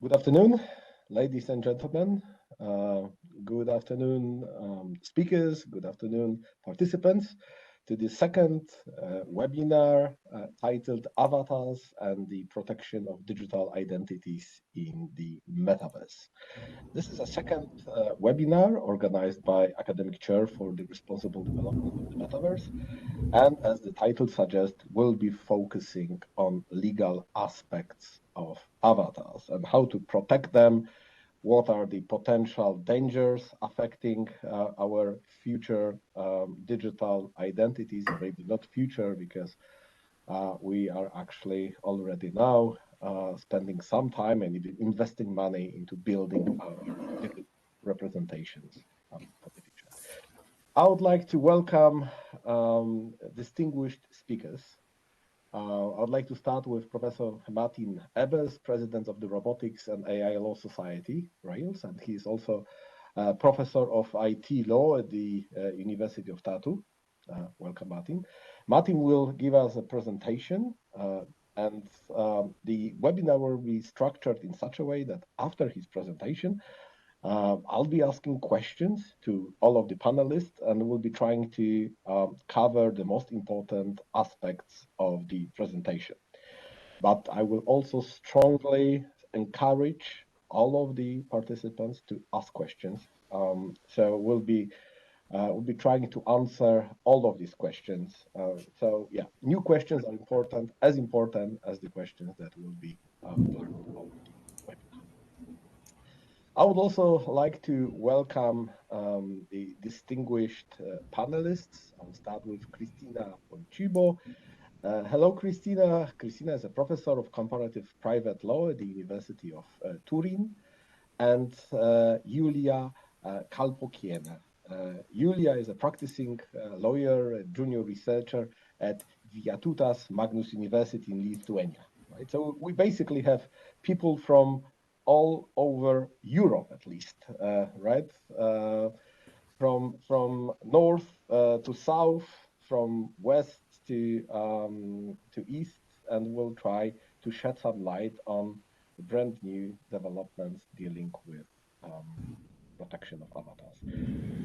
Good afternoon, ladies and gentlemen. Good afternoon, speakers. Good afternoon, participants, to the second webinar titled Avatars and the Protection of Digital Identities in the Metaverse. This is a second webinar organized by Academic Chair for the Responsible Development of the Metaverse. And as the title suggests, we'll be focusing on legal aspects of avatars and how to protect them, what are the potential dangers affecting our future digital identities, or maybe not future, because we are actually already now spending some time and even investing money into building our digital representations for the future. I would like to welcome distinguished speakers. I would like to start with Professor Martin EBERS, President of the Robotics AI Law Society, RAILS, and he is also Professor of IT Law at the University of Tartu. Welcome, Martin. Martin will give us a presentation, and the webinar will be structured in such a way that after his presentation, I'll be asking questions to all of the panelists, and we'll be trying to cover the most important aspects of the presentation. But I will also strongly encourage all of the participants to ask questions. So we'll be trying to answer all of these questions. So yeah, new questions are important as the questions that will be part of the webinar. I would also like to welcome the distinguished panelists. I'll start with Cristina PONCIBΟ. Hello, Cristina. Cristina is a professor of Comparative Private Law at the University of Turin, and Julija KALPOKIENÉ. Julija is a practicing lawyer and junior researcher at Vytautas Magnus University in Lithuania. Right? So we basically have people from all over Europe, at least, right? From north to south, from west to east, and we'll try to shed some light on the brand new developments dealing with protection of avatars.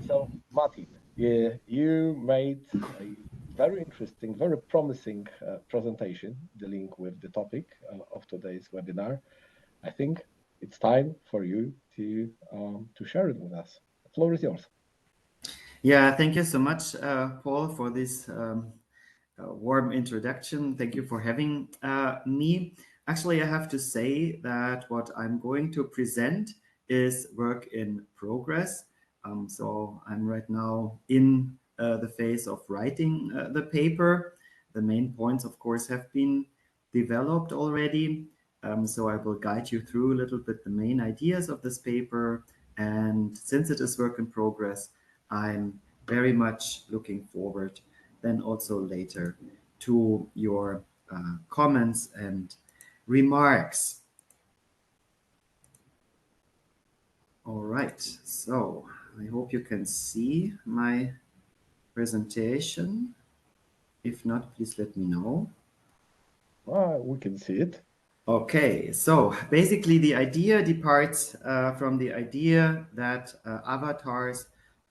So, Martin, you made a very interesting, very promising presentation dealing with the topic of today's webinar. I think it's time for you to share it with us. The floor is yours. Yeah, thank you so much, Paul, for this warm introduction. Thank you for having me. Actually, I have to say that what I'm going to present is work in progress. So I'm right now in the phase of writing the paper. The main points, of course, have been developed already. So I will guide you through a little bit the main ideas of this paper. And since it is work in progress, I'm very much looking forward then also later to your comments and remarks. All right, so I hope you can see my presentation. If not, please let me know. We can see it. Okay, so basically the idea departs from the idea that avatars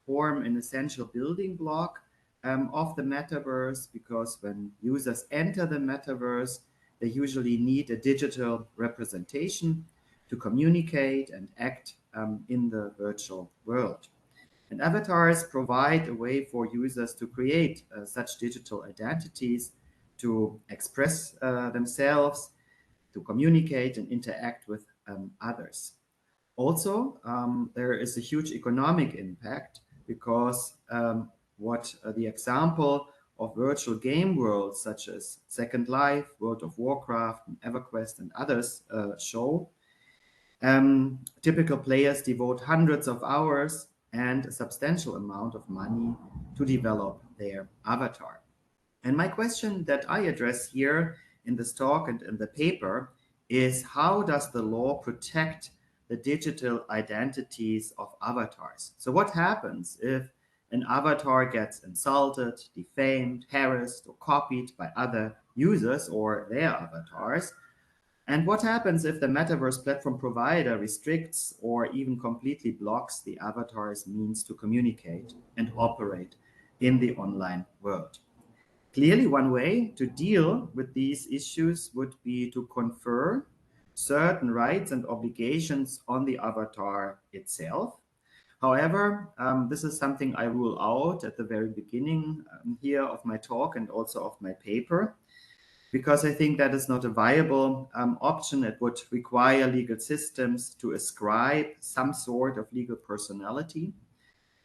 form an essential building block of the metaverse, because when users enter the metaverse, they usually need a digital representation to communicate and act in the virtual world. And avatars provide a way for users to create such digital identities, to express themselves, to communicate and interact with others. Also, there is a huge economic impact, because what the example of virtual game worlds such as Second Life, World of Warcraft, and EverQuest and others show, typical players devote hundreds of hours and a substantial amount of money to develop their avatar. And my question that I address here in this talk and in the paper is, how does the law protect the digital identities of avatars? So what happens if an avatar gets insulted, defamed, harassed, or copied by other users or their avatars? And what happens if the metaverse platform provider restricts or even completely blocks the avatar's means to communicate and operate in the online world? Clearly, one way to deal with these issues would be to confer certain rights and obligations on the avatar itself. However, this is something I rule out at the very beginning here of my talk and also of my paper, because I think that is not a viable option. It would require legal systems to ascribe some sort of legal personality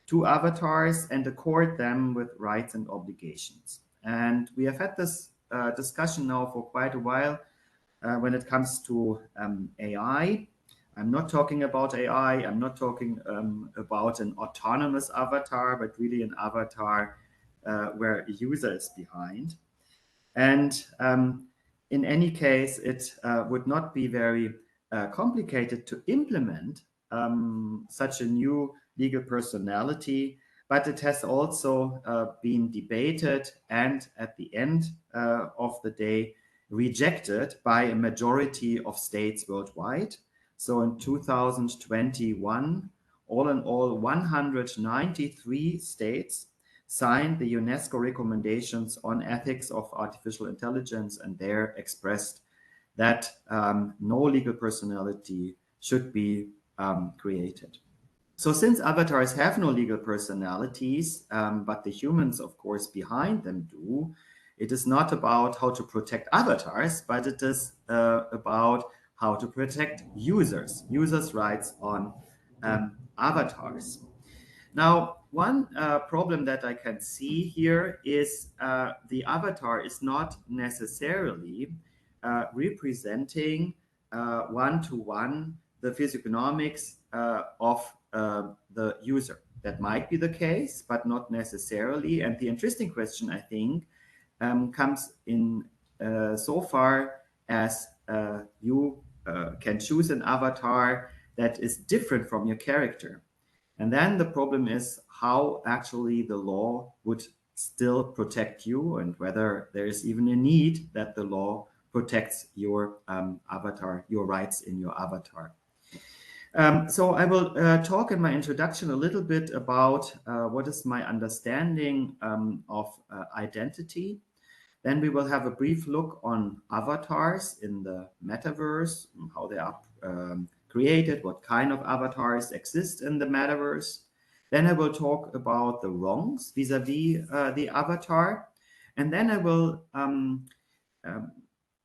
to avatars and accord them with rights and obligations. And we have had this discussion now for quite a while when it comes to AI. I'm not talking about AI. I'm not talking about an autonomous avatar, but really an avatar where a user is behind. And in any case, it would not be very complicated to implement such a new legal personality, but it has also been debated and at the end of the day rejected by a majority of states worldwide. So in 2021, all in all, 193 states signed the UNESCO recommendations on ethics of artificial intelligence, and there expressed that no legal personality should be created. So since avatars have no legal personalities, but the humans, of course, behind them do, it is not about how to protect avatars, but it is about how to protect users' rights on avatars. Now, one problem that I can see here is the avatar is not necessarily representing one-to-one the physiognomics of the user. That might be the case, but not necessarily. And the interesting question, I think, comes in so far as you can choose an avatar that is different from your character. And then the problem is how actually the law would still protect you, and whether there is even a need that the law protects your avatar, your rights in your avatar. So I will talk in my introduction a little bit about what is my understanding of identity. Then we will have a brief look on avatars in the metaverse, how they are created, what kind of avatars exist in the metaverse. Then I will talk about the wrongs vis-a-vis the avatar. And then I will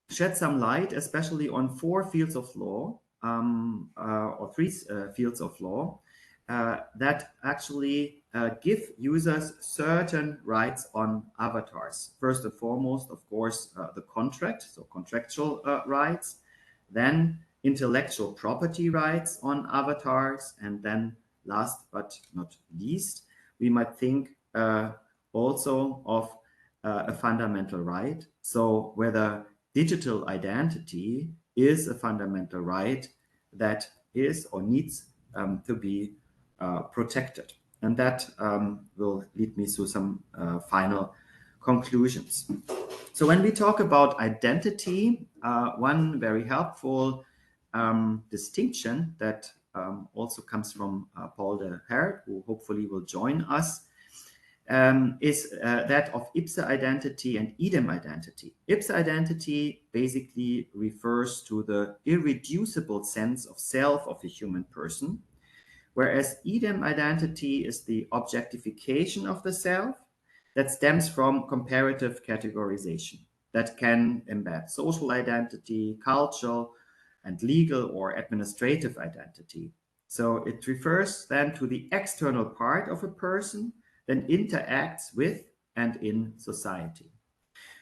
shed some light, especially on four fields of law, or three fields of law, that actually give users certain rights on avatars. First and foremost, of course, the contract, so contractual rights, then intellectual property rights on avatars, and then last but not least, we might think also of a fundamental right. So whether digital identity is a fundamental right that is or needs to be protected. And that will lead me to some final conclusions. So when we talk about identity, one very helpful distinction that also comes from Paul DE HERT, who hopefully will join us, is that of ipsa identity and idem identity. Ipsa identity basically refers to the irreducible sense of self of a human person, whereas idem identity is the objectification of the self that stems from comparative categorization that can embed social identity, cultural and legal or administrative identity. So it refers then to the external part of a person that interacts with and in society.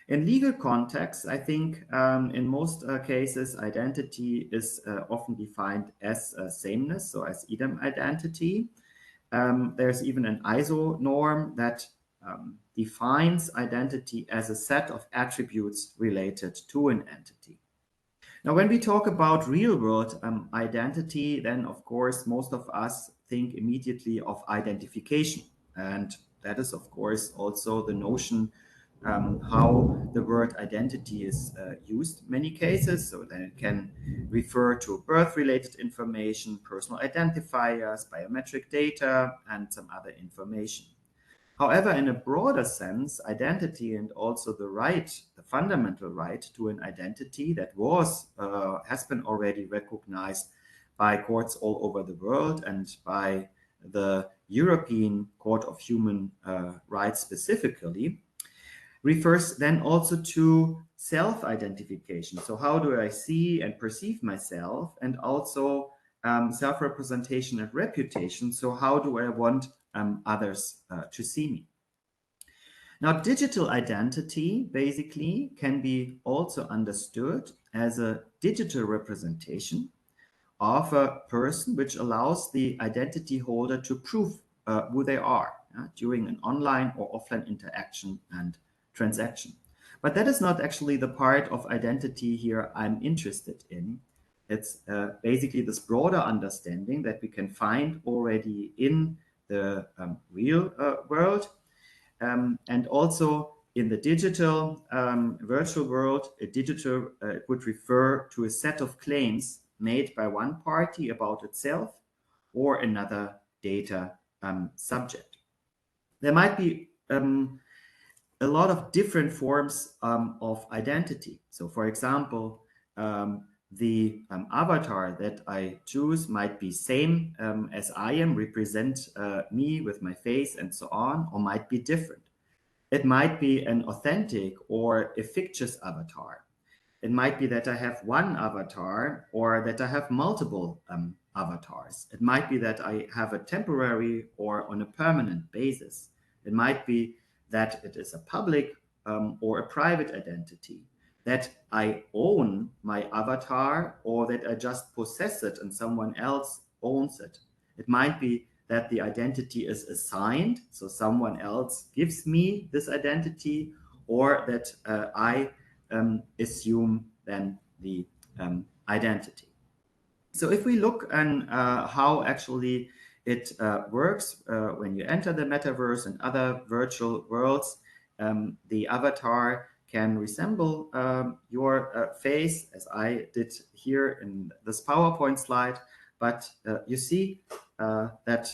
In legal contexts, I think in most cases, identity is often defined as sameness, so as idem identity. There's even an ISO norm that defines identity as a set of attributes related to an entity. Now, when we talk about real-world identity, then of course, most of us think immediately of identification. And that is, of course, also the notion how the word identity is used in many cases. So then it can refer to birth-related information, personal identifiers, biometric data, and some other information. However, in a broader sense, identity and also the right, the fundamental right to an identity that has been already recognized by courts all over the world and by the European Court of Human Rights specifically, refers then also to self-identification. So how do I see and perceive myself, and also self-representation and reputation. So how do I want others to see me? Now, digital identity basically can be also understood as a digital representation of a person, which allows the identity holder to prove who they are during an online or offline interaction and transaction. But that is not actually the part of identity here I'm interested in. It's basically this broader understanding that we can find already in the real world, and also in the digital virtual world. A digital would refer to a set of claims made by one party about itself or another data subject. There might be a lot of different forms of identity. So for example, the avatar that I choose might be same as I am, represent me with my face and so on, or might be different. It might be an authentic or a fictitious avatar. It might be that I have one avatar or that I have multiple avatars. It might be that I have a temporary or on a permanent basis. It might be that it is a public or a private identity, that I own my avatar or that I just possess it and someone else owns it. It might be that the identity is assigned, so someone else gives me this identity, or that I assume then the identity. So if we look on how actually it works when you enter the metaverse and other virtual worlds, the avatar can resemble your face, as I did here in this PowerPoint slide, but you see that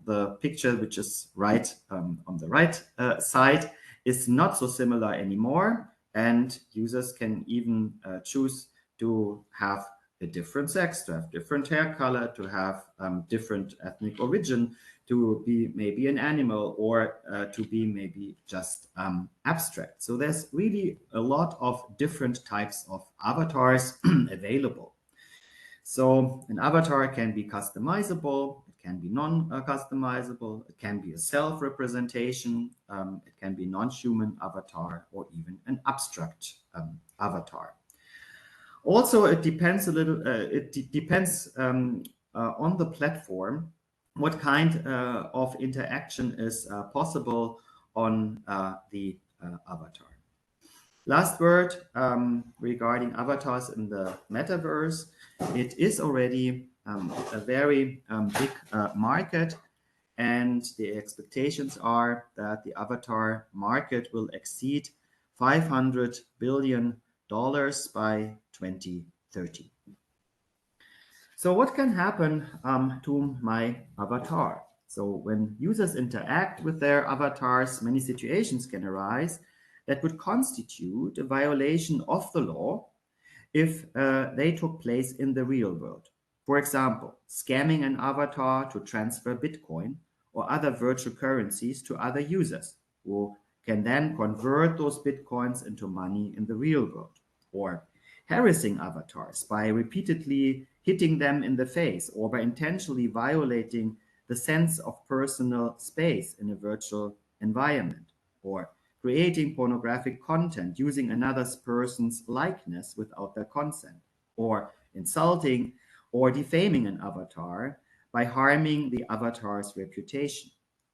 the picture, which is right on the right side, is not so similar anymore, and users can even choose to have a different sex, to have different hair color, to have different ethnic origin, to be maybe an animal, or to be maybe just abstract. So there's really a lot of different types of avatars available. So an avatar can be customizable, it can be non-customizable, it can be a self-representation, it can be non-human avatar, or even an abstract avatar. Also, it depends a little. Depends on the platform what kind of interaction is possible on the avatar. Last word regarding avatars in the metaverse. It is already a very big market, and the expectations are that the avatar market will exceed $500 billion by 2030. So what can happen to my avatar? So when users interact with their avatars, many situations can arise that would constitute a violation of the law if they took place in the real world. For example, scamming an avatar to transfer Bitcoin or other virtual currencies to other users who can then convert those Bitcoins into money in the real world. Or harassing avatars by repeatedly hitting them in the face, or by intentionally violating the sense of personal space in a virtual environment, or creating pornographic content using another person's likeness without their consent, or insulting or defaming an avatar by harming the avatar's reputation,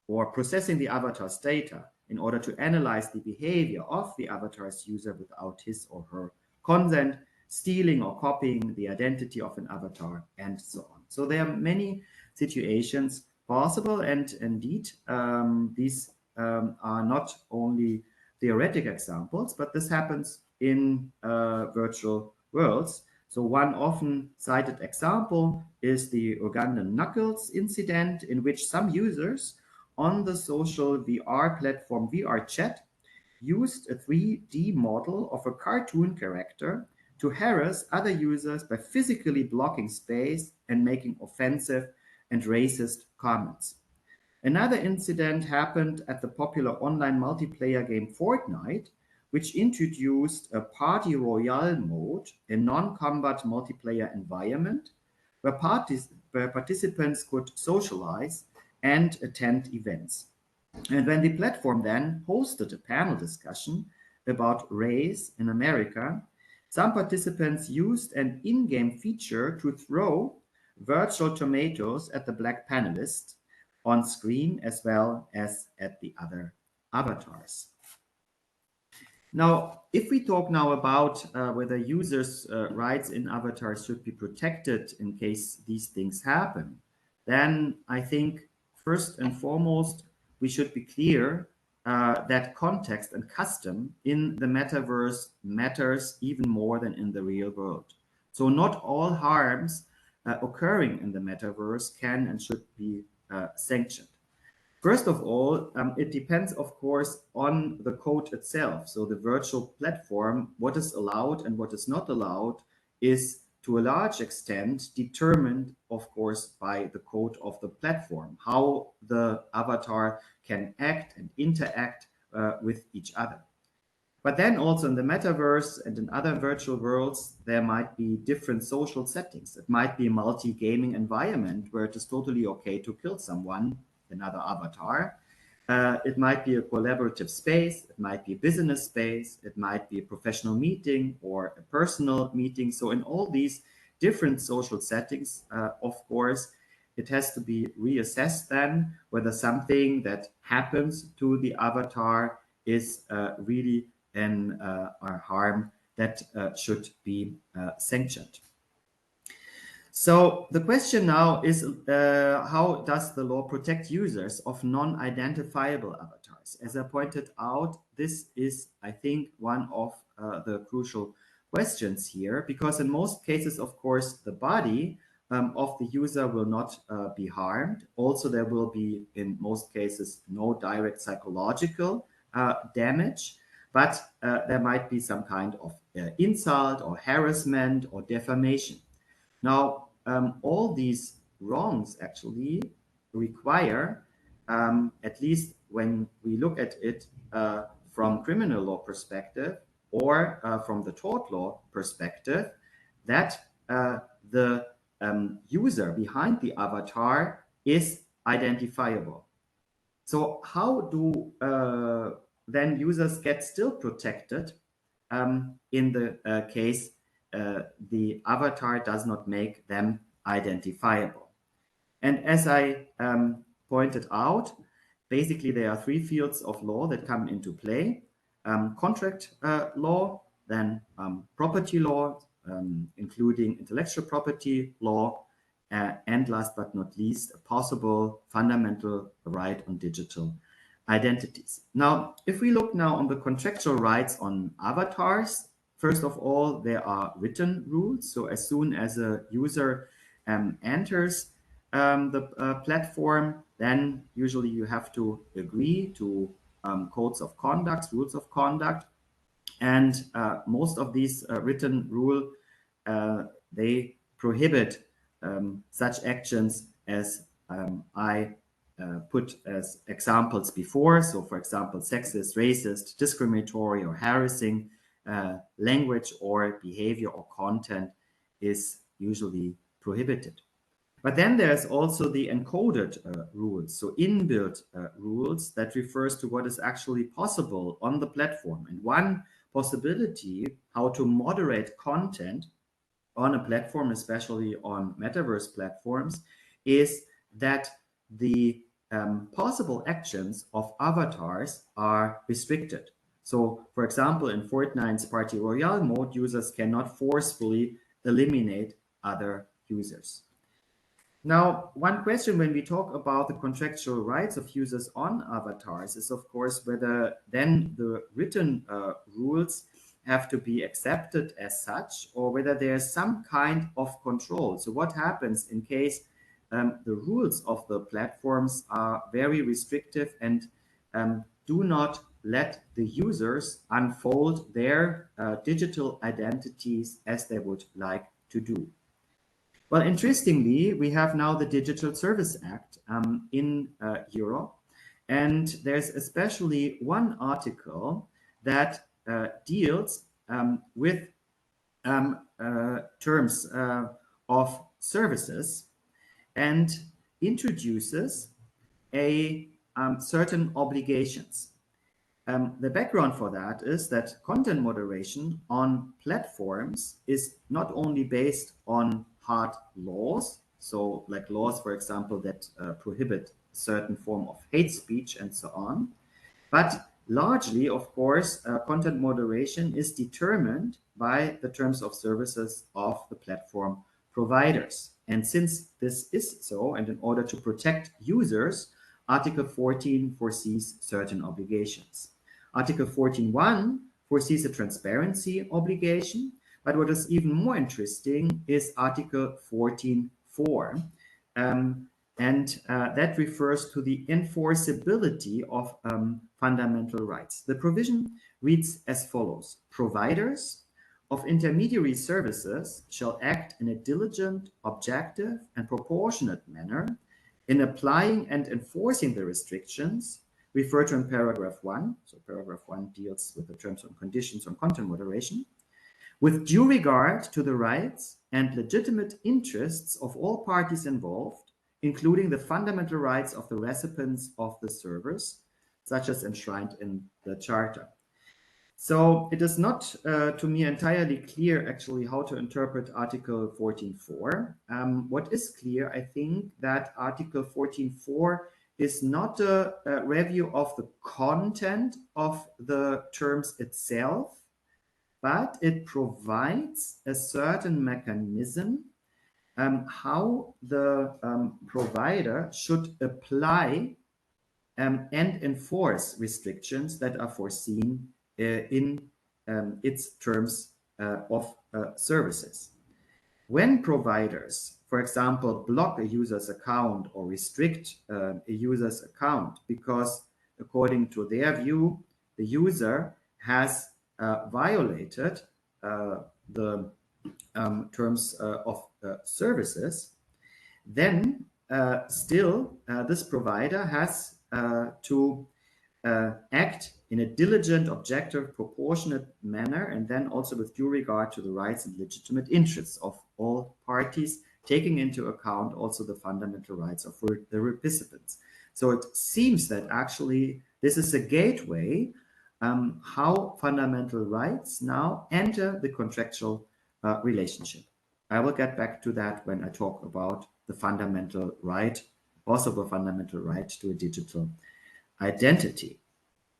or processing the avatar's data in order to analyze the behavior of the avatar's user without his or her consent, stealing or copying the identity of an avatar, and so on. So there are many situations possible, and indeed these are not only theoretic examples, but this happens in virtual worlds. So one often cited example is the Ugandan Knuckles incident, in which some users on the social VR platform VRChat used a 3D model of a cartoon character to harass other users by physically blocking space and making offensive and racist comments. Another incident happened at the popular online multiplayer game Fortnite, which introduced a party royale mode, a non-combat multiplayer environment where participants could socialize and attend events. And when the platform then hosted a panel discussion about race in America, some participants used an in-game feature to throw virtual tomatoes at the black panelists on screen as well as at the other avatars. Now, if we talk now about whether users' rights in avatars should be protected in case these things happen, then I think first and foremost, we should be clear that context and custom in the metaverse matters even more than in the real world. So not all harms occurring in the metaverse can and should be sanctioned. First of all, it depends, of course, on the code itself. So the virtual platform, what is allowed and what is not allowed is to a large extent determined, of course, by the code of the platform, how the avatar can act and interact with each other. But then also in the metaverse and in other virtual worlds, there might be different social settings. It might be a multi-gaming environment where it is totally okay to kill someone, another avatar. It might be a collaborative space, it might be a business space, it might be a professional meeting or a personal meeting. So in all these different social settings, of course, it has to be reassessed then whether something that happens to the avatar is really a harm that should be sanctioned. So the question now is, how does the law protect users of non-identifiable avatars? As I pointed out, this is, I think, one of the crucial questions here, because in most cases, of course, the body of the user will not be harmed. Also, there will be, in most cases, no direct psychological damage, but there might be some kind of insult or harassment or defamation. Now, all these wrongs actually require, at least when we look at it from criminal law perspective or from the tort law perspective, that the user behind the avatar is identifiable. So how do then users get still protected in the case the avatar does not make them identifiable? And as I pointed out, basically there are three fields of law that come into play: contract law, then property law, including intellectual property law, and last but not least, a possible fundamental right on digital identities. Now, if we look now on the contractual rights on avatars, first of all, there are written rules. So as soon as a user enters the platform, then usually you have to agree to codes of conduct, rules of conduct. And most of these written rules, they prohibit such actions as I put as examples before. So for example, sexist, racist, discriminatory or harassing language or behavior or content is usually prohibited. But then there's also the encoded rules, so inbuilt rules that refers to what is actually possible on the platform. And one possibility how to moderate content on a platform, especially on metaverse platforms, is that the possible actions of avatars are restricted. So, for example, in Fortnite's Party Royale mode, users cannot forcefully eliminate other users. Now, one question when we talk about the contractual rights of users on avatars is, of course, whether then the written rules have to be accepted as such, or whether there's some kind of control. So what happens in case the rules of the platforms are very restrictive and do not let the users unfold their digital identities as they would like to do? Well, interestingly, we have now the Digital Service Act in Europe, and there's especially one article that deals with terms of services and introduces a certain obligations. The background for that is that content moderation on platforms is not only based on hard laws, so like laws, for example, that prohibit certain form of hate speech and so on, but largely, of course, content moderation is determined by the terms of services of the platform providers. And since this is so, and in order to protect users, Article 14 foresees certain obligations. Article 14.1 foresees a transparency obligation, but what is even more interesting is Article 14.4, and that refers to the enforceability of fundamental rights. The provision reads as follows: providers of intermediary services shall act in a diligent, objective, and proportionate manner in applying and enforcing the restrictions referred to in paragraph 1. So paragraph 1 deals with the terms and conditions on content moderation, with due regard to the rights and legitimate interests of all parties involved, including the fundamental rights of the recipients of the servers, such as enshrined in the Charter. So it is not, to me, entirely clear, actually, how to interpret Article 14.4. What is clear, I think, that Article 14.4 is not a review of the content of the terms itself, but it provides a certain mechanism how the provider should apply and enforce restrictions that are foreseen in its terms of services. When providers, for example, block a user's account or restrict a user's account because, according to their view, the user has violated the terms of services, then still this provider has to act in a diligent, objective, proportionate manner, and then also with due regard to the rights and legitimate interests of all parties, taking into account also the fundamental rights of the participants. So it seems that actually this is a gateway how fundamental rights now enter the contractual relationship. I will get back to that when I talk about the fundamental right, possible fundamental right to a digital identity.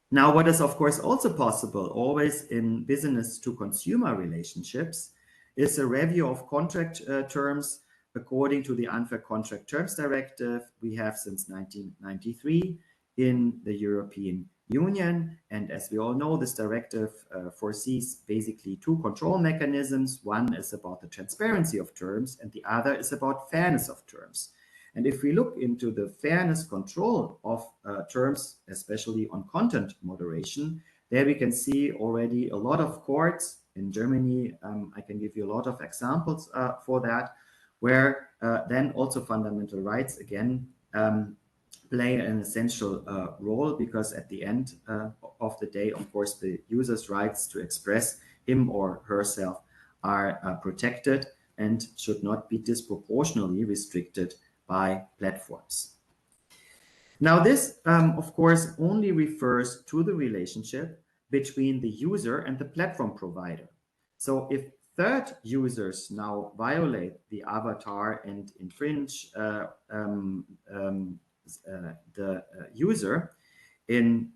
Now, what is of course also possible always in business to consumer relationships is a review of contract terms according to the Unfair Contract Terms Directive we have since 1993 in the European Union. And as we all know, this directive foresees basically two control mechanisms. One is about the transparency of terms, and the other is about fairness of terms. And if we look into the fairness control of terms, especially on content moderation, there we can see already a lot of courts in Germany. I can give you a lot of examples for that, where then also fundamental rights again play an essential role, because at the end of the day, of course, the user's rights to express him or herself are protected and should not be disproportionately restricted by platforms. Now this, of course, only refers to the relationship between the user and the platform provider. So if third users now violate the avatar and infringe the user in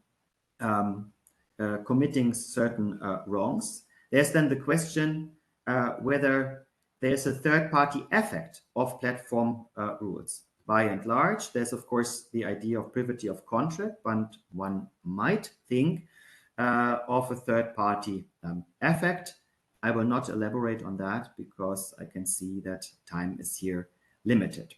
committing certain wrongs, there's then the question whether there's a third-party effect of platform rules. By and large, there's of course the idea of privity of contract, but one might think of a third-party effect. I will not elaborate on that because I can see that time is here limited.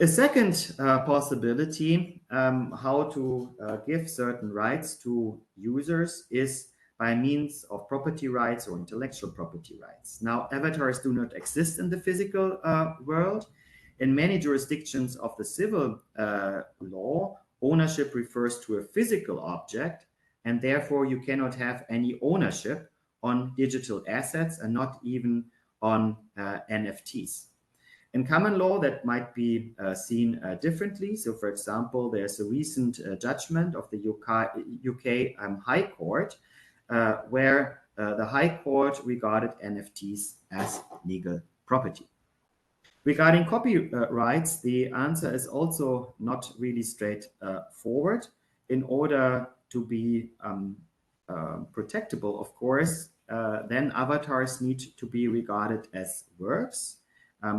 A second possibility how to give certain rights to users is by means of property rights or intellectual property rights. Now, avatars do not exist in the physical world. In many jurisdictions of the civil law, ownership refers to a physical object, and therefore you cannot have any ownership on digital assets and not even on NFTs. In common law, that might be seen differently. So, for example, there's a recent judgment of the UK High Court where the High Court regarded NFTs as legal property. Regarding copyrights, the answer is also not really straightforward. In order to be protectable, of course, then avatars need to be regarded as works.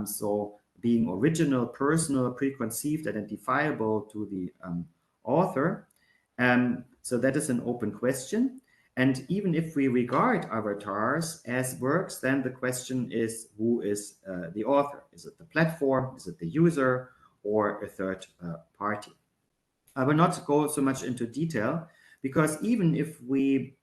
So being original, personal, preconceived, identifiable to the author. So that is an open question. And even if we regard avatars as works, then the question is, who is the author? Is it the platform? Is it the user? Or a third party? I will not go so much into detail, because even if we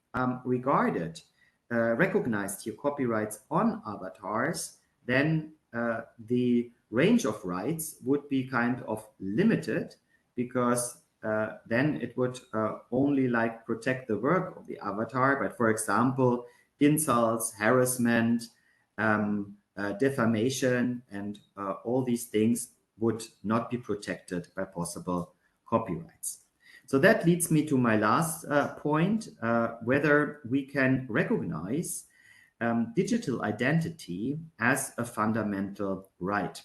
recognized here copyrights on avatars, then the range of rights would be kind of limited, because then it would only like protect the work of the avatar. But for example, insults, harassment, defamation, and all these things would not be protected by possible copyrights. So that leads me to my last point, whether we can recognize digital identity as a fundamental right.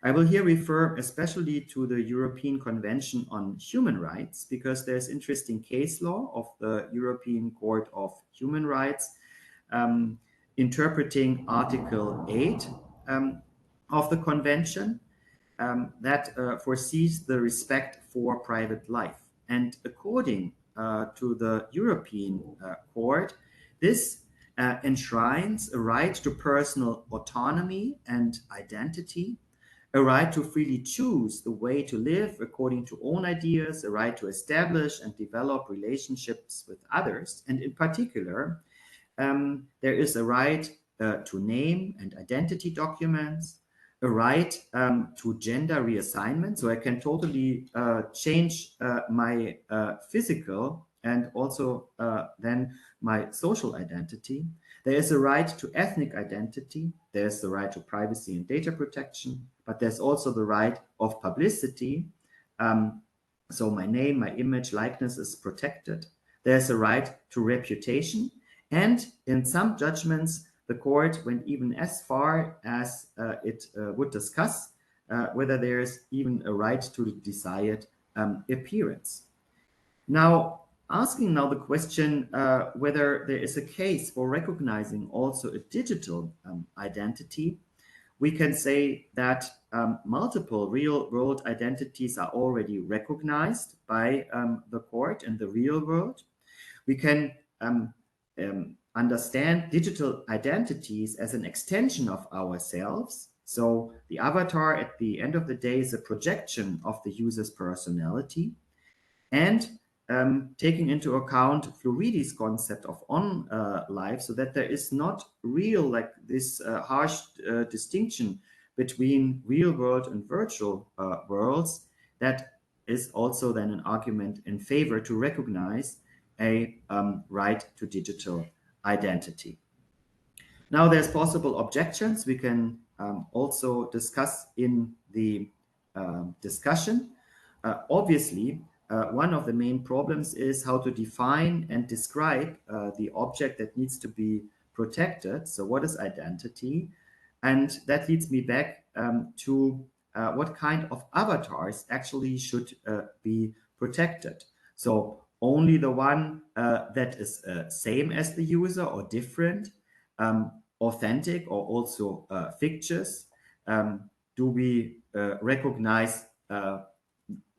I will here refer especially to the European Convention on Human Rights, because there's interesting case law of the European Court of Human Rights interpreting Article 8 of the Convention that foresees the respect for private life. And according to the European Court, this enshrines a right to personal autonomy and identity, a right to freely choose the way to live according to own ideas, a right to establish and develop relationships with others. And in particular, there is a right to name and identity documents, a right to gender reassignment. So I can totally change my physical and also then my social identity. There is a right to ethnic identity. There's the right to privacy and data protection, but there's also the right of publicity. So my name, my image, likeness is protected. There's a right to reputation. And in some judgments, the court went even as far as it would discuss whether there's even a right to desired appearance. Now, asking now the question whether there is a case for recognizing also a digital identity, we can say that multiple real-world identities are already recognized by the court in the real world. We can understand digital identities as an extension of ourselves. So the avatar at the end of the day is a projection of the user's personality. And taking into account Floridi's concept of on life, so that there is not real, like this harsh distinction between real world and virtual worlds, that is also then an argument in favor to recognize a right to digital identity. Now there's possible objections we can also discuss in the discussion. Obviously, one of the main problems is how to define and describe the object that needs to be protected. So what is identity? And that leads me back to what kind of avatars actually should be protected. So only the one that is same as the user or different, authentic or also fictitious? Do we recognize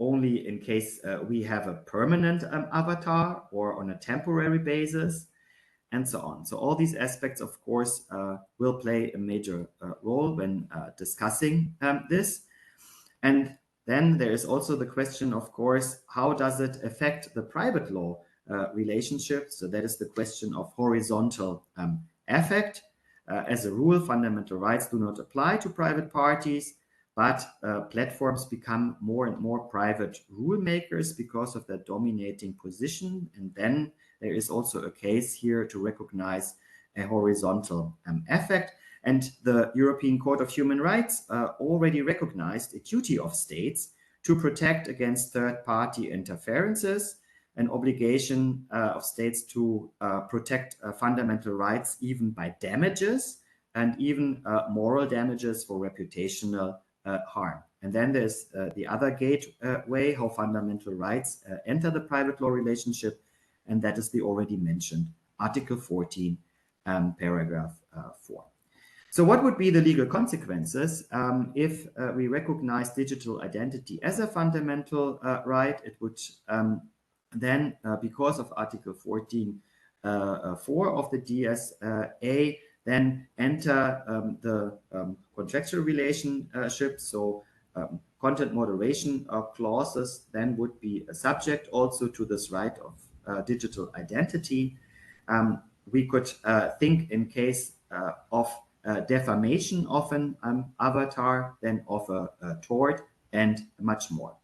only in case we have a permanent avatar or on a temporary basis, and so on? So all these aspects, of course, will play a major role when discussing this. And then there is also the question, of course, how does it affect the private law relationship? So that is the question of horizontal effect. As a rule, fundamental rights do not apply to private parties, but platforms become more and more private rule makers because of their dominating position. And then there is also a case here to recognize a horizontal effect. And the European Court of Human Rights already recognized a duty of states to protect against third-party interferences, an obligation of states to protect fundamental rights even by damages, and even moral damages for reputational harm. And then there's the other gateway, how fundamental rights enter the private law relationship, and that is the already mentioned Article 14, paragraph 4. So what would be the legal consequences if we recognize digital identity as a fundamental right? It would then, because of Article 14.4 of the DSA, then enter the contractual relationship. So content moderation clauses then would be subject also to this right of digital identity. We could think in case of defamation of an avatar, then of a tort, and much more.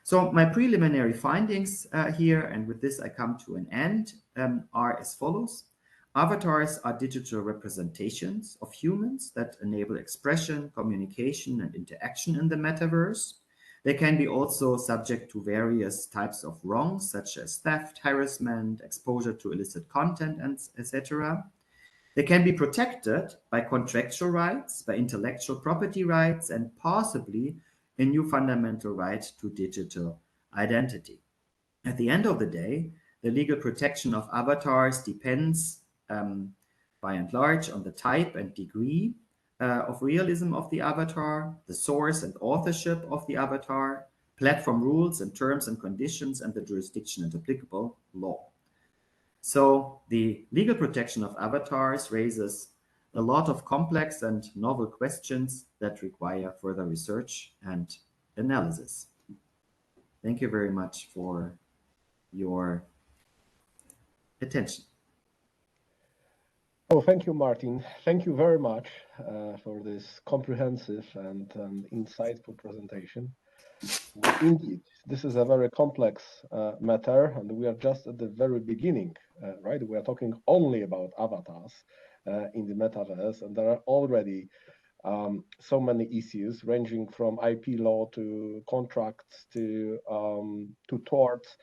So my preliminary findings here, and with this I come to an end, are as follows. Avatars are digital representations of humans that enable expression, communication, and interaction in the metaverse. They can be also subject to various types of wrongs, such as theft, harassment, exposure to illicit content, and etc. They can be protected by contractual rights, by intellectual property rights, and possibly a new fundamental right to digital identity. At the end of the day, the legal protection of avatars depends, by and large, on the type and degree of realism of the avatar, the source and authorship of the avatar, platform rules and terms and conditions, and the jurisdiction and applicable law. So the legal protection of avatars raises a lot of complex and novel questions that require further research and analysis. Thank you very much for your attention. Oh, thank you, Martin. Thank you very much for this comprehensive and insightful presentation. Indeed, this is a very complex matter, and we are just at the very beginning, right? We are talking only about avatars in the metaverse, and there are already so many issues ranging from IP law to contracts to torts,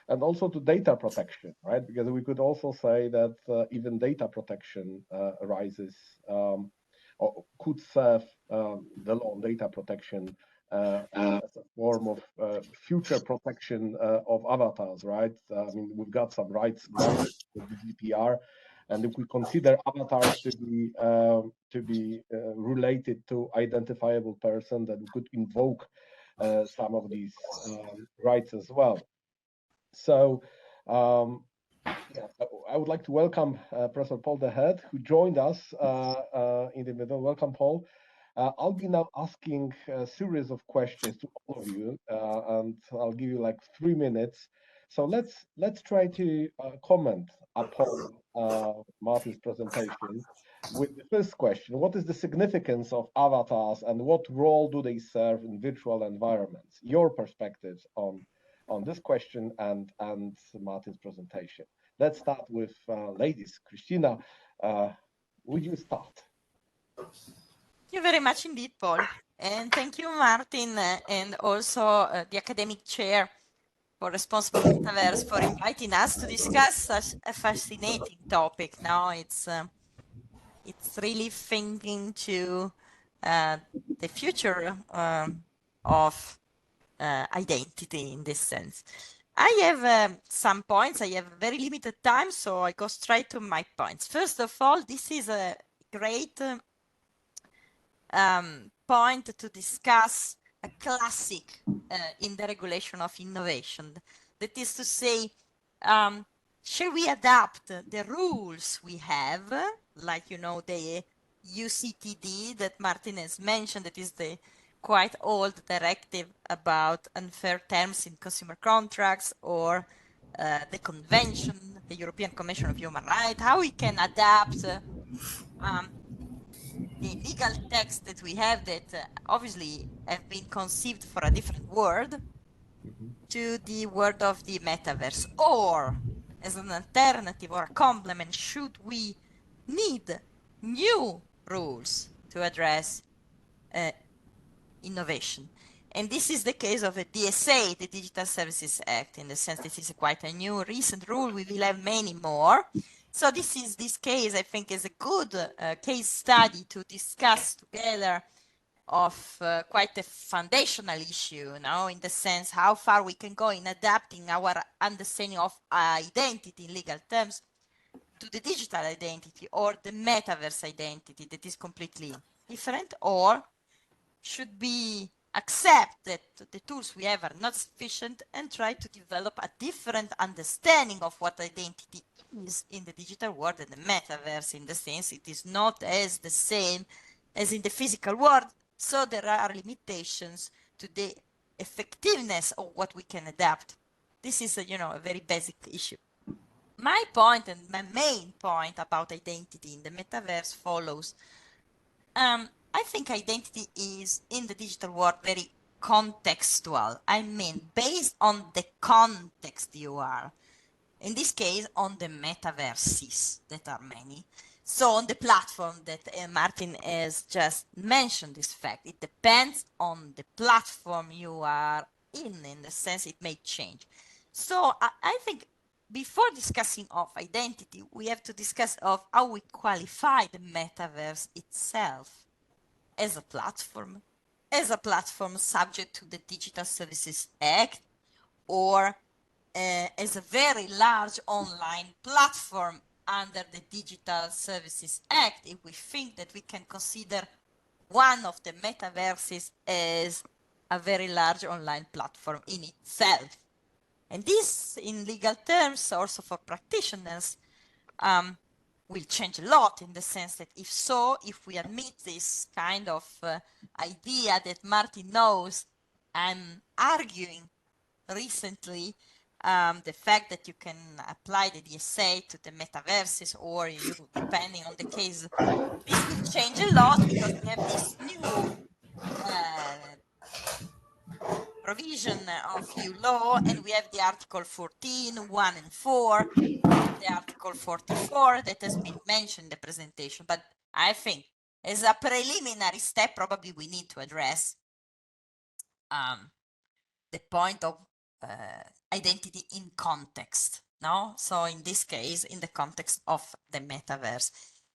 and also to data protection, right? Because we could also say that even data protection arises or could serve the law on data protection as a form of future protection of avatars, right? I mean, we've got some rights granted with the GDPR, and if we consider avatars to be related to identifiable person, then we could invoke some of these rights as well. So, yeah, I would like to welcome Professor Paul DE HERT, who joined us in the middle. Welcome, Paul. I'll be now asking a series of questions to all of you, and I'll give you like 3 minutes. So let's try to comment upon Martin's presentation with the first question. What is the significance of avatars, and what role do they serve in virtual environments? Your perspectives on this question and Martin's presentation. Let's start with ladies. Cristina, would you start? Thank you very much indeed, Paul. And thank you, Martin, and also the academic chair for Responsible Metaverse for inviting us to discuss such a fascinating topic. Now it's really thinking to the future of identity in this sense. I have some points. I have very limited time, so I go straight to my points. First of all, this is a great point to discuss a classic in the regulation of innovation. That is to say, shall we adapt the rules we have, like, you know, the UCTD that Martin has mentioned, that is the quite old directive about unfair terms in consumer contracts, or the convention, the European Convention of Human Rights, how we can adapt the legal text that we have that obviously have been conceived for a different world to the world of the metaverse, or as an alternative or a complement, should we need new rules to address innovation? And this is the case of a DSA, the Digital Services Act, in the sense this is quite a new recent rule. We will have many more. So this case, I think, is a good case study to discuss together of quite a foundational issue, in the sense how far we can go in adapting our understanding of identity in legal terms to the digital identity or the metaverse identity that is completely different, or should we accept that the tools we have are not sufficient and try to develop a different understanding of what identity is in the digital world and the metaverse, in the sense it is not as the same as in the physical world, so there are limitations to the effectiveness of what we can adapt. This is a very basic issue. My point, and my main point about identity in the metaverse, follows. I think identity is in the digital world very contextual. I mean, based on the context you are. In this case, on the metaverses that are many. So on the platform that Martin has just mentioned, this fact, it depends on the platform you are in the sense it may change. So I think before discussing of identity, we have to discuss of how we qualify the metaverse itself as a platform subject to the Digital Services Act, or as a very large online platform under the Digital Services Act, if we think that we can consider one of the metaverses as a very large online platform in itself. And this, in legal terms, also for practitioners, will change a lot, in the sense that if we admit this kind of idea that Martin knows, I'm arguing recently the fact that you can apply the DSA to the metaverses, or depending on the case, this will change a lot, because we have this new provision of EU law, and we have the Article 14, 1 and 4, the Article 44 that has been mentioned in the presentation. But I think as a preliminary step, probably we need to address the point of identity in context, no? So in this case, in the context of the metaverse.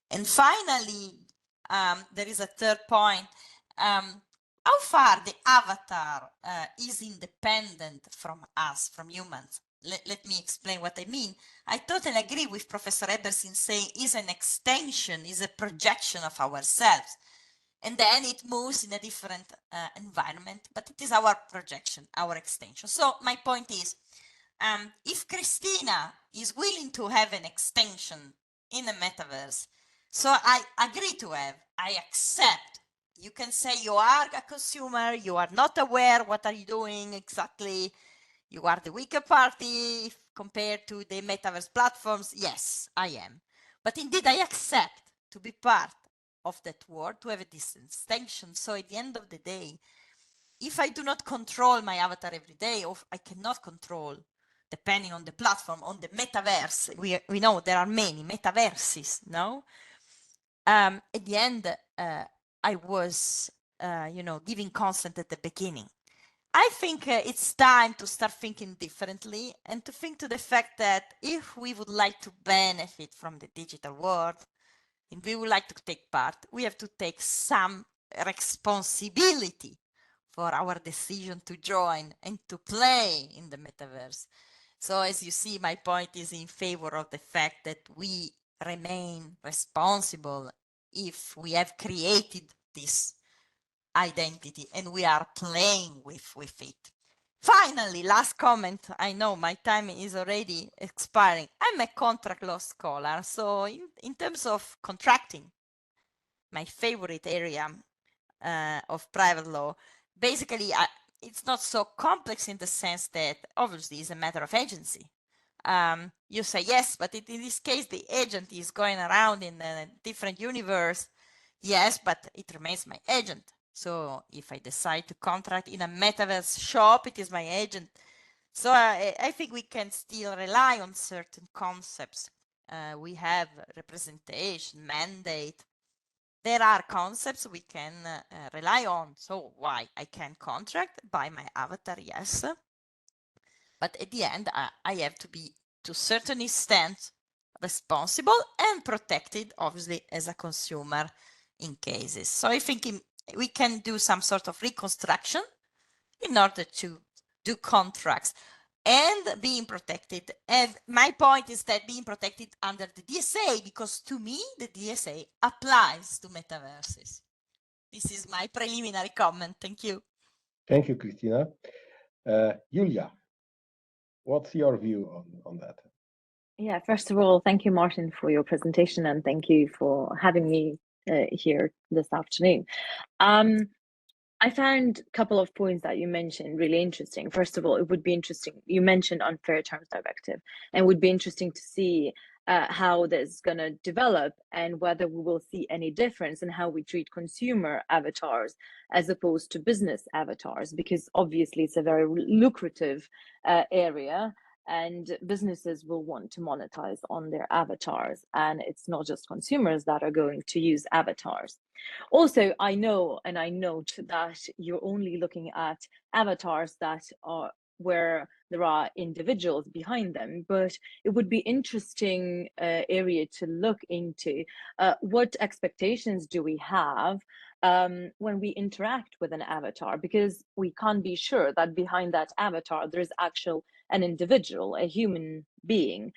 And finally, there is a third point. How far the avatar is independent from us, from humans? Let me explain what I mean. I totally agree with Professor Ebers in saying is an extension, is a projection of ourselves. And then it moves in a different environment, but it is our projection, our extension. So my point is, if Cristina is willing to have an extension in the metaverse, so I agree to have, I accept. You can say you are a consumer, you are not aware what are you doing exactly, you are the weaker party compared to the metaverse platforms. Yes, I am. But indeed, I accept to be part of that world, to have a distinction. So at the end of the day, if I do not control my avatar every day, or I cannot control, depending on the platform, on the metaverse, we know there are many metaverses, no? At the end, I was, giving consent at the beginning. I think it's time to start thinking differently, and to think to the fact that if we would like to benefit from the digital world, and we would like to take part, we have to take some responsibility for our decision to join and to play in the metaverse. So as you see, my point is in favor of the fact that we remain responsible if we have created this identity and we are playing with it. Finally, last comment. I know my time is already expiring. I'm a contract law scholar, so in terms of contracting, my favorite area of private law, basically it's not so complex in the sense that obviously it's a matter of agency. You say yes, but in this case the agent is going around in a different universe. Yes, but it remains my agent. So if I decide to contract in a metaverse shop, it is my agent. So I think we can still rely on certain concepts. We have representation, mandate. There are concepts we can rely on. So why? I can contract by my avatar, yes. But at the end, I have to be, to a certain extent, responsible and protected, obviously, as a consumer in cases. So I think we can do some sort of reconstruction in order to do contracts and being protected. And my point is that being protected under the DSA, because to me, the DSA applies to metaverses. This is my preliminary comment. Thank you. Thank you, Cristina. Julia, what's your view on that? Yeah, first of all, thank you, Martin, for your presentation, and thank you for having me here this afternoon. I found a couple of points that you mentioned really interesting. First of all, it would be interesting, you mentioned Unfair Terms Directive, and it would be interesting to see how this is going to develop and whether we will see any difference in how we treat consumer avatars as opposed to business avatars, because obviously it's a very lucrative area, and businesses will want to monetize on their avatars, and it's not just consumers that are going to use avatars. Also, I know and I note that you're only looking at avatars that are where there are individuals behind them, but it would be interesting area to look into. What expectations do we have when we interact with an avatar, because we can't be sure that behind that avatar there's actual an individual, a human being.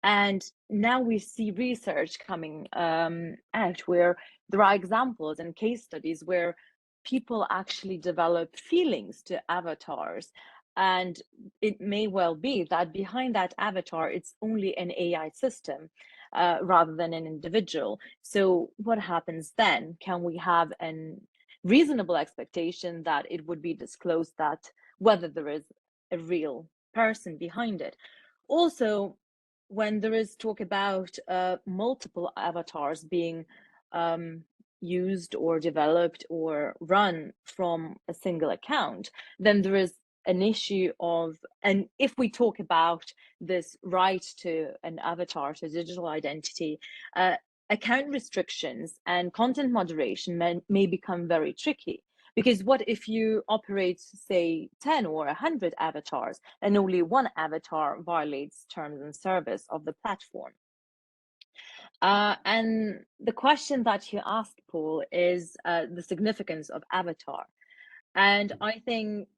And now we see research coming out where there are examples and case studies where people actually develop feelings to avatars. And it may well be that behind that avatar, it's only an AI system rather than an individual. So what happens then? Can we have a reasonable expectation that it would be disclosed that whether there is a real person behind it? Also, when there is talk about multiple avatars being used or developed or run from a single account, then there is an issue of, and if we talk about this right to an avatar, to digital identity, account restrictions and content moderation may become very tricky. Because what if you operate, say, 10 or 100 avatars and only one avatar violates terms and service of the platform? And the question that you asked, Paul, is the significance of avatar. And I think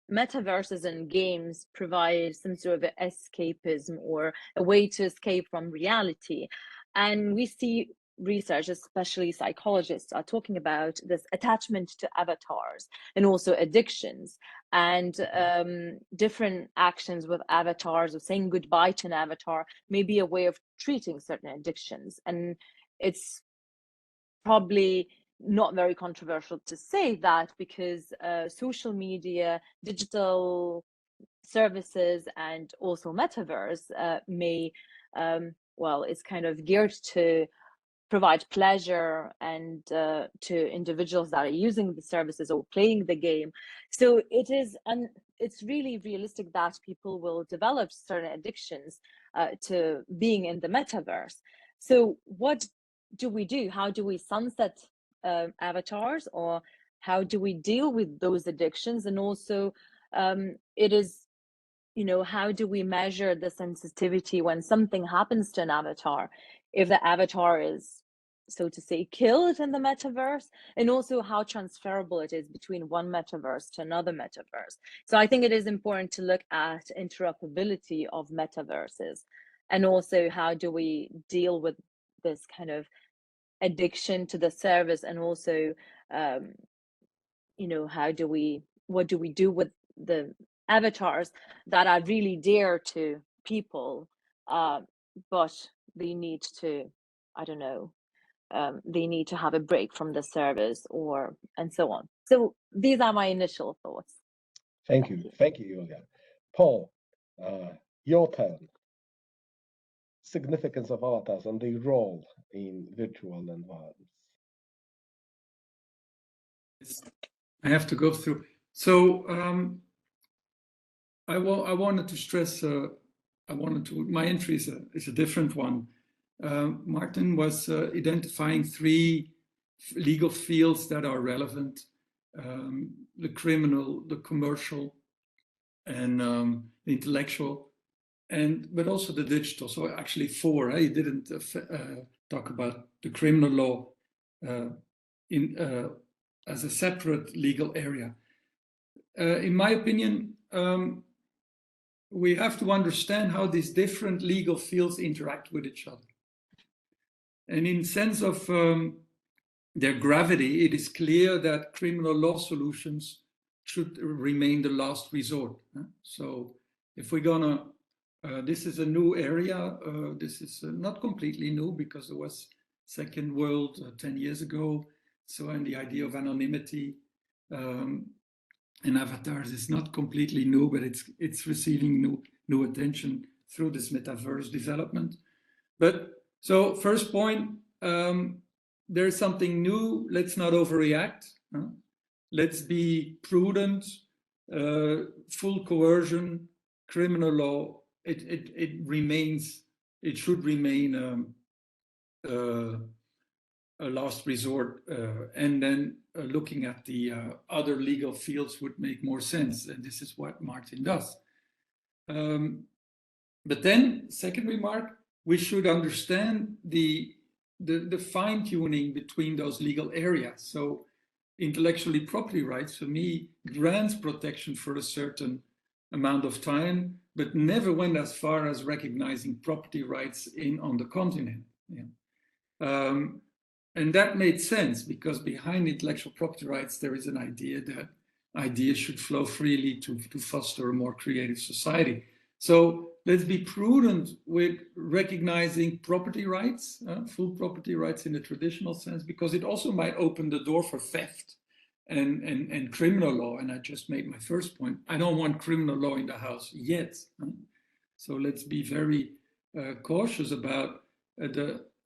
metaverses and games provide some sort of escapism or a way to escape from reality. And we see research, especially psychologists, are talking about this attachment to avatars and also addictions, and different actions with avatars, or saying goodbye to an avatar may be a way of treating certain addictions. And it's probably not very controversial to say that, because social media, digital services, and also metaverse may, well, it's kind of geared to provide pleasure and to individuals that are using the services or playing the game. So it is, it's really realistic that people will develop certain addictions to being in the metaverse. So what do we do? How do we sunset avatars, or how do we deal with those addictions? And also it is, you know, how do we measure the sensitivity when something happens to an avatar, if the avatar is, so to say, killed in the metaverse, and also how transferable it is between one metaverse to another metaverse. So I think it is important to look at interoperability of metaverses, and also how do we deal with this kind of addiction to the service, and also you know, what do we do with the avatars that are really dear to people, but they need to, I don't know, they need to have a break from the service, or and so on. So these are my initial thoughts. Thank you, Julia. Paul, your turn. Significance of avatars and their role in virtual environments. I have to go through. So I wanted to stress. My entry is a different one. Martin was identifying 3 legal fields that are relevant: the criminal, the commercial, and the intellectual, but also the digital. So actually 4. He didn't talk about the criminal law as a separate legal area. In my opinion, we have to understand how these different legal fields interact with each other. And in sense of their gravity, it is clear that criminal law solutions should remain the last resort. So if we're gonna, this is a new area. This is not completely new, because there was Second World 10 years ago. So, and the idea of anonymity and avatars is not completely new, but it's receiving new attention through this metaverse development. But so first point, there's something new. Let's not overreact. Let's be prudent. Full coercion, criminal law. It should remain a last resort, and then looking at the other legal fields would make more sense, and this is what Martin does. But then, second remark, we should understand the fine-tuning between those legal areas. So intellectually property rights, for me, grants protection for a certain amount of time, but never went as far as recognizing property rights on the continent. Yeah. And that made sense, because behind intellectual property rights, there is an idea that ideas should flow freely to foster a more creative society. So let's be prudent with recognizing property rights, full property rights in the traditional sense, because it also might open the door for theft and criminal law. And I just made my first point. I don't want criminal law in the house yet. So let's be very cautious about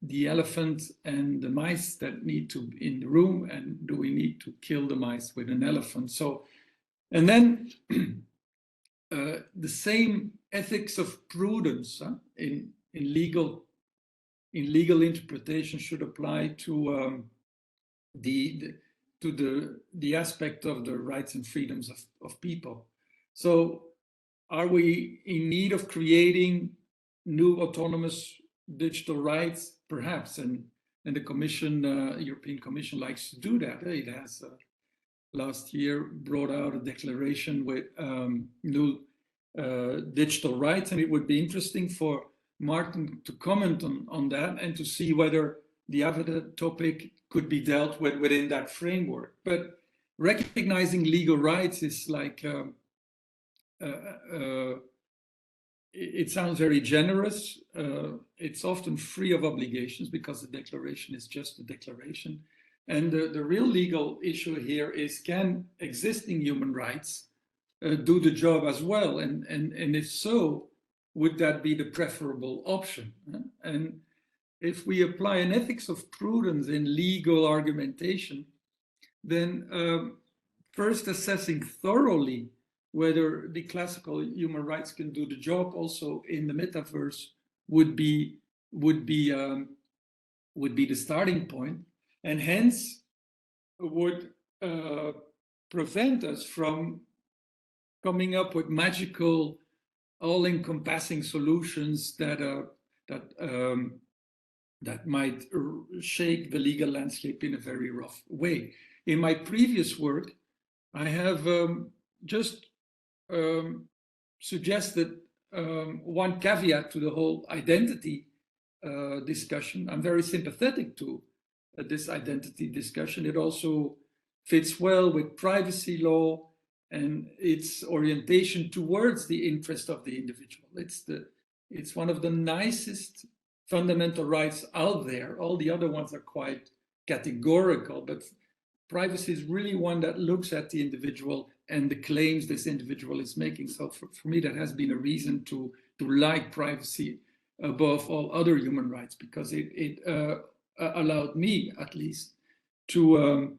the elephant and the mice that need to be in the room, and do we need to kill the mice with an elephant? So, and then the same ethics of prudence in legal interpretation should apply to the aspect of the rights and freedoms of people. So, are we in need of creating new autonomous digital rights? Perhaps, and the Commission, European Commission, likes to do that. It has last year brought out a declaration with new digital rights, and it would be interesting for Martin to comment on that and to see whether the avatar topic could be dealt with within that framework. But recognizing legal rights is like it sounds very generous. It's often free of obligations, because the declaration is just a declaration. And the real legal issue here is, can existing human rights do the job as well? And if so, would that be the preferable option? And if we apply an ethics of prudence in legal argumentation, then first assessing thoroughly whether the classical human rights can do the job also in the metaverse would be the starting point, and hence would prevent us from coming up with magical, all-encompassing solutions that might shake the legal landscape in a very rough way. In my previous work, I have just suggested one caveat to the whole identity discussion. I'm very sympathetic to this identity discussion. It also fits well with privacy law and its orientation towards the interest of the individual. It's one of the nicest fundamental rights out there. All the other ones are quite categorical, but privacy is really one that looks at the individual and the claims this individual is making. So for me, that has been a reason to like privacy above all other human rights, because it allowed me, at least, to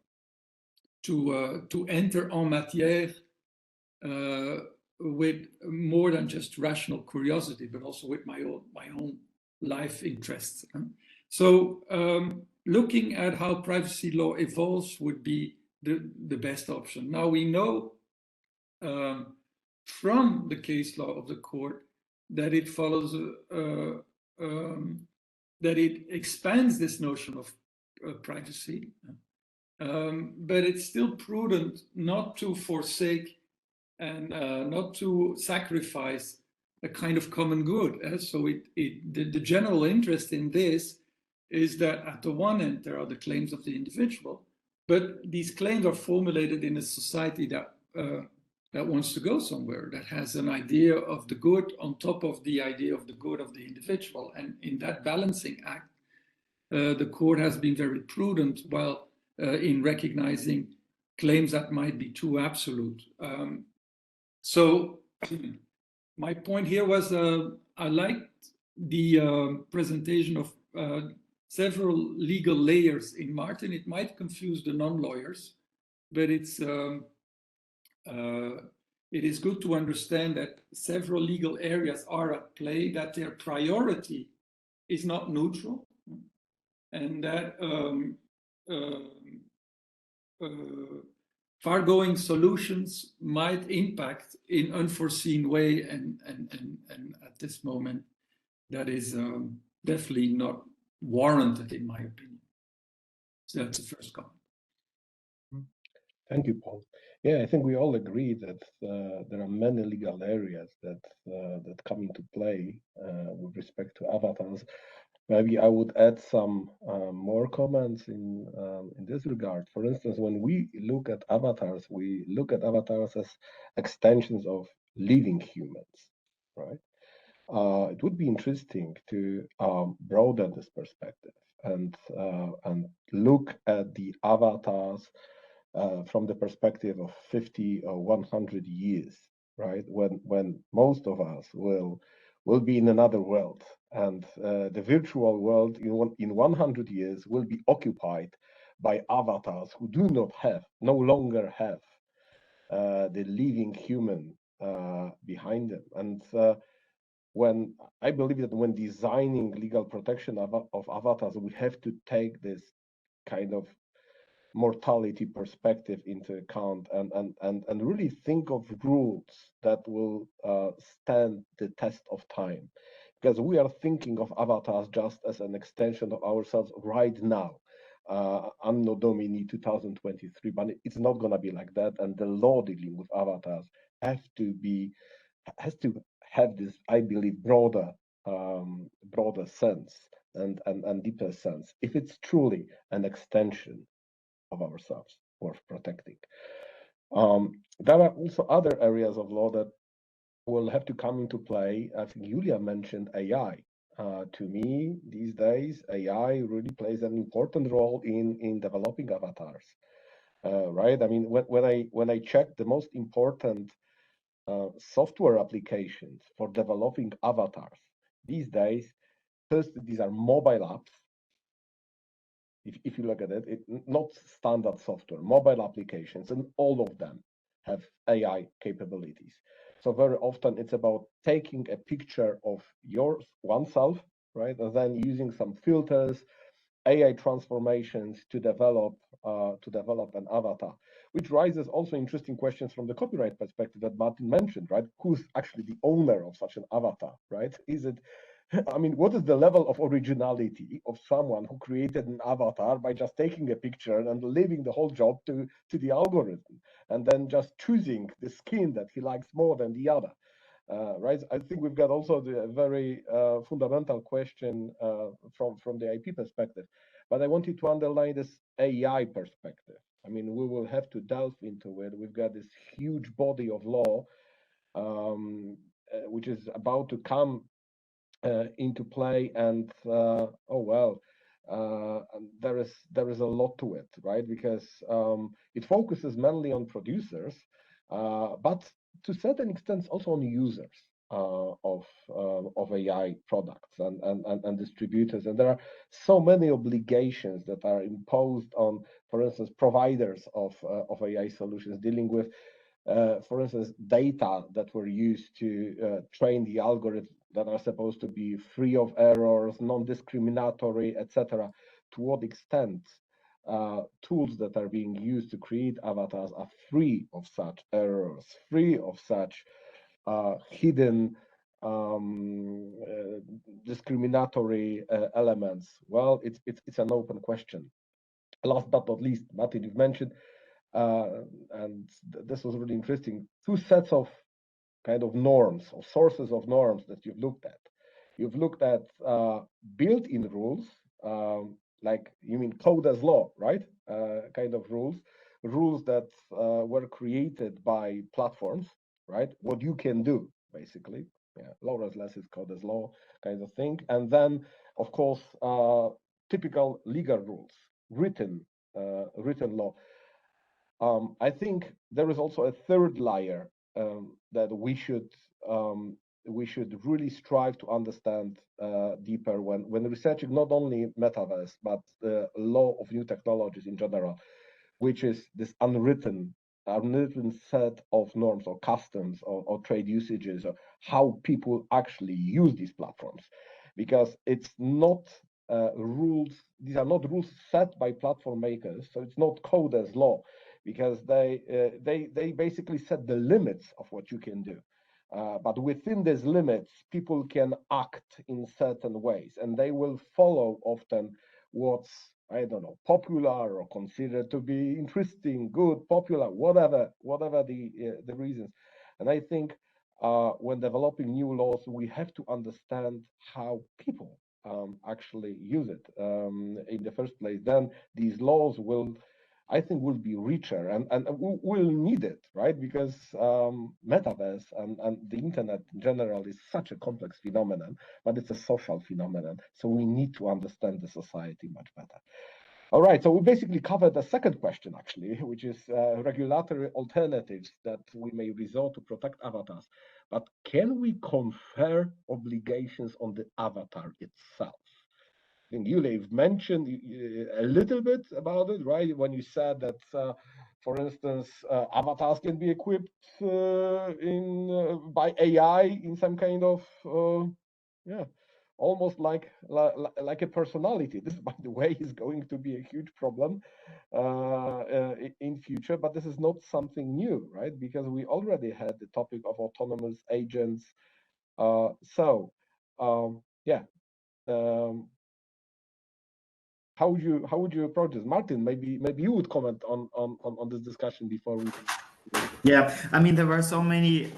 enter en matière with more than just rational curiosity, but also with my own life interests. So looking at how privacy law evolves would be the best option. Now we know from the case law of the court that it follows that it expands this notion of privacy, but it's still prudent not to forsake and not to sacrifice a kind of common good. So the general interest in this is that at the one end there are the claims of the individual, but these claims are formulated in a society that wants to go somewhere, that has an idea of the good on top of the idea of the good of the individual. And in that balancing act, the court has been very prudent while in recognizing claims that might be too absolute. So my point here was I liked the presentation of several legal layers in Martin. It might confuse the non-lawyers, but it is good to understand that several legal areas are at play, that their priority is not neutral, and that far-going solutions might impact in unforeseen way, and at this moment that is definitely not warranted, in my opinion. So that's the first comment. Thank you, Paul. Yeah, I think we all agree that there are many legal areas that come into play with respect to avatars. Maybe I would add some more comments in this regard. For instance, when we look at avatars, we look at avatars as extensions of living humans, right? It would be interesting to broaden this perspective and look at the avatars from the perspective of 50 or 100 years, right? When most of us will be in another world, and the virtual world in 100 years will be occupied by avatars who no longer have the living human behind them. And when I believe that when designing legal protection of avatars, we have to take this kind of mortality perspective into account and really think of rules that will stand the test of time, because we are thinking of avatars just as an extension of ourselves right now, Anno Domini 2023, but it's not going to be like that. And the law dealing with avatars has to have this, I believe, broader sense and deeper sense, if it's truly an extension of ourselves worth protecting. There are also other areas of law that will have to come into play. I think Julia mentioned AI. To me, these days, AI really plays an important role in developing avatars, right? I mean, when I check the most important software applications for developing avatars these days, first, these are mobile apps. If you look at it, not standard software, mobile applications, and all of them have AI capabilities. So very often it's about taking a picture of oneself, right, and then using some filters, AI transformations to develop an avatar, which raises also interesting questions from the copyright perspective that Martin mentioned, right? Who's actually the owner of such an avatar, right? Is it, I mean, what is the level of originality of someone who created an avatar by just taking a picture and leaving the whole job to the algorithm, and then just choosing the skin that he likes more than the other? right? I think we've got also the very fundamental question from the IP perspective, but I wanted to underline this AI perspective. I mean, we will have to delve into it. We've got this huge body of law, which is about to come into play, and oh well, there is a lot to it, right? Because it focuses mainly on producers, but to a certain extent also on users of AI products and distributors. And there are so many obligations that are imposed on, for instance, providers of AI solutions dealing with, for instance, data that were used to train the algorithms that are supposed to be free of errors, non-discriminatory, etc. To what extent tools that are being used to create avatars are free of such errors, free of such hidden discriminatory elements? Well, it's an open question. Last but not least, Martin, you've mentioned, and this was really interesting, two sets of kind of norms or sources of norms that you've looked at. You've looked at built-in rules, like you mean code as law, right? Kind of rules that were created by platforms, right? What you can do, basically. Yeah, law as less is code as law kind of thing. And then, of course, typical legal rules, written law. I think there is also a third layer that we should really strive to understand deeper when researching not only metaverse but the law of new technologies in general, which is this unwritten set of norms or customs or trade usages, or how people actually use these platforms, because it's not rules. These are not rules set by platform makers, so it's not code as law, because they basically set the limits of what you can do. But within these limits, people can act in certain ways, and they will follow often what's, I don't know, popular or considered to be interesting, good, popular, whatever the reasons. And I think when developing new laws, we have to understand how people actually use it in the first place. Then these laws will, I think, will be richer, and we'll need it, right? Because metaverse and the internet in general is such a complex phenomenon, but it's a social phenomenon. So we need to understand the society much better. All right, so we basically covered the second question, actually, which is regulatory alternatives that we may resort to protect avatars. But can we confer obligations on the avatar itself? I think Julia, you've mentioned a little bit about it, right? When you said that, for instance, avatars can be equipped by AI in some kind of, yeah, almost like a personality. This, by the way, is going to be a huge problem in future, but this is not something new, right? Because we already had the topic of autonomous agents. Yeah. How would you approach this, Martin? Maybe you would comment on this discussion before we. Yeah, I mean, there were so many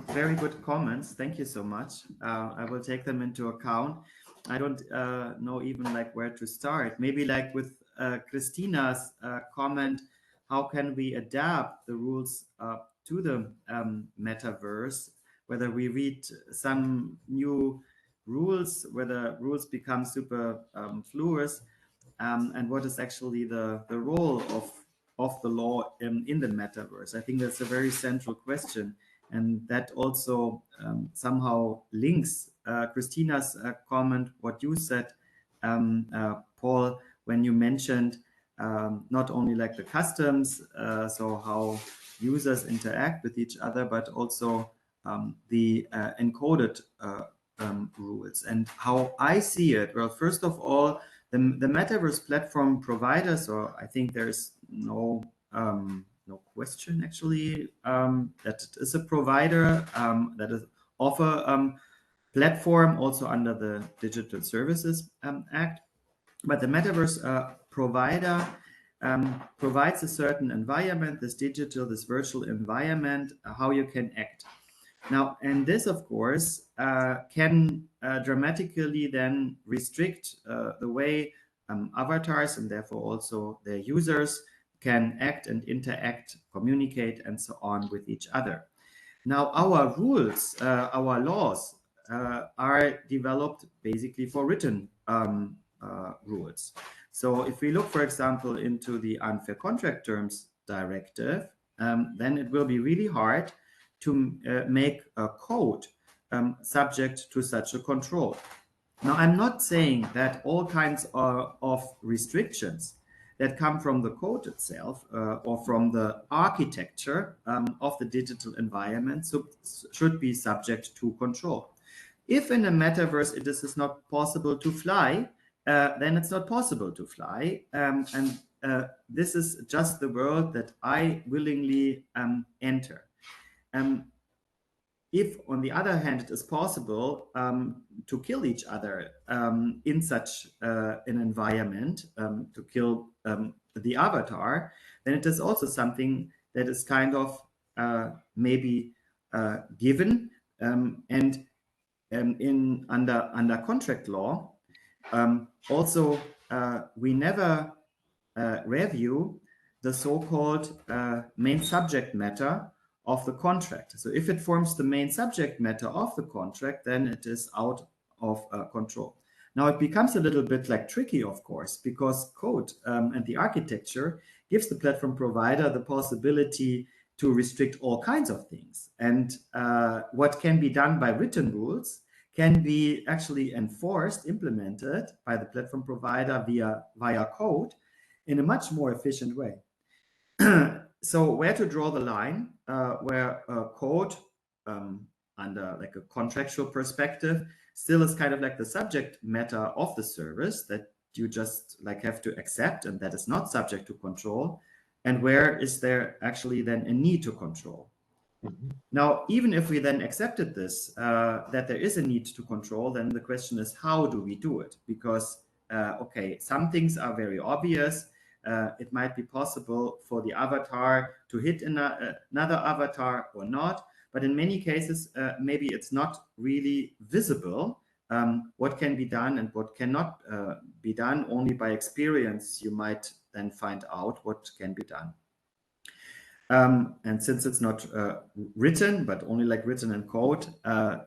very good comments. Thank you so much. I will take them into account. I don't know even like where to start. Maybe like with Christina's comment, how can we adapt the rules to the metaverse? Whether we read some new rules, whether rules become super fluid, and what is actually the role of the law in the metaverse. I think that's a very central question, and that also somehow links Christina's comment, what you said, Paul, when you mentioned not only like the customs, so how users interact with each other, but also the encoded rules. And how I see it, well, first of all, the metaverse platform providers, or I think there's no question actually that it is a provider that is offer platform also under the Digital Services Act. But the metaverse provider provides a certain environment, this virtual environment, how you can act. Now, and this, of course, can dramatically then restrict the way avatars and therefore also their users can act and interact, communicate, and so on with each other. Now, our rules, our laws are developed basically for written rules. So if we look, for example, into the Unfair Contract Terms Directive, then it will be really hard to make a code subject to such a control. Now, I'm not saying that all kinds of restrictions that come from the code itself or from the architecture of the digital environment should be subject to control. If in a metaverse it is not possible to fly, then it's not possible to fly. And this is just the world that I willingly enter. If, on the other hand, it is possible to kill each other in such an environment, to kill the avatar, then it is also something that is kind of maybe given. And under contract law, also we never review the so-called main subject matter of the contract. So if it forms the main subject matter of the contract, then it is out of control. Now it becomes a little bit like tricky, of course, because code and the architecture gives the platform provider the possibility to restrict all kinds of things. And what can be done by written rules can be actually enforced, implemented by the platform provider via code in a much more efficient way. So where to draw the line where code under like a contractual perspective still is kind of like the subject matter of the service that you just like have to accept and that is not subject to control, and where is there actually then a need to control? Now, even if we then accepted this, that there is a need to control, then the question is, how do we do it? Because, okay, some things are very obvious. It might be possible for the avatar to hit another avatar or not. But in many cases, maybe it's not really visible what can be done and what cannot be done. Only by experience, you might then find out what can be done. And since it's not written, but only like written in code,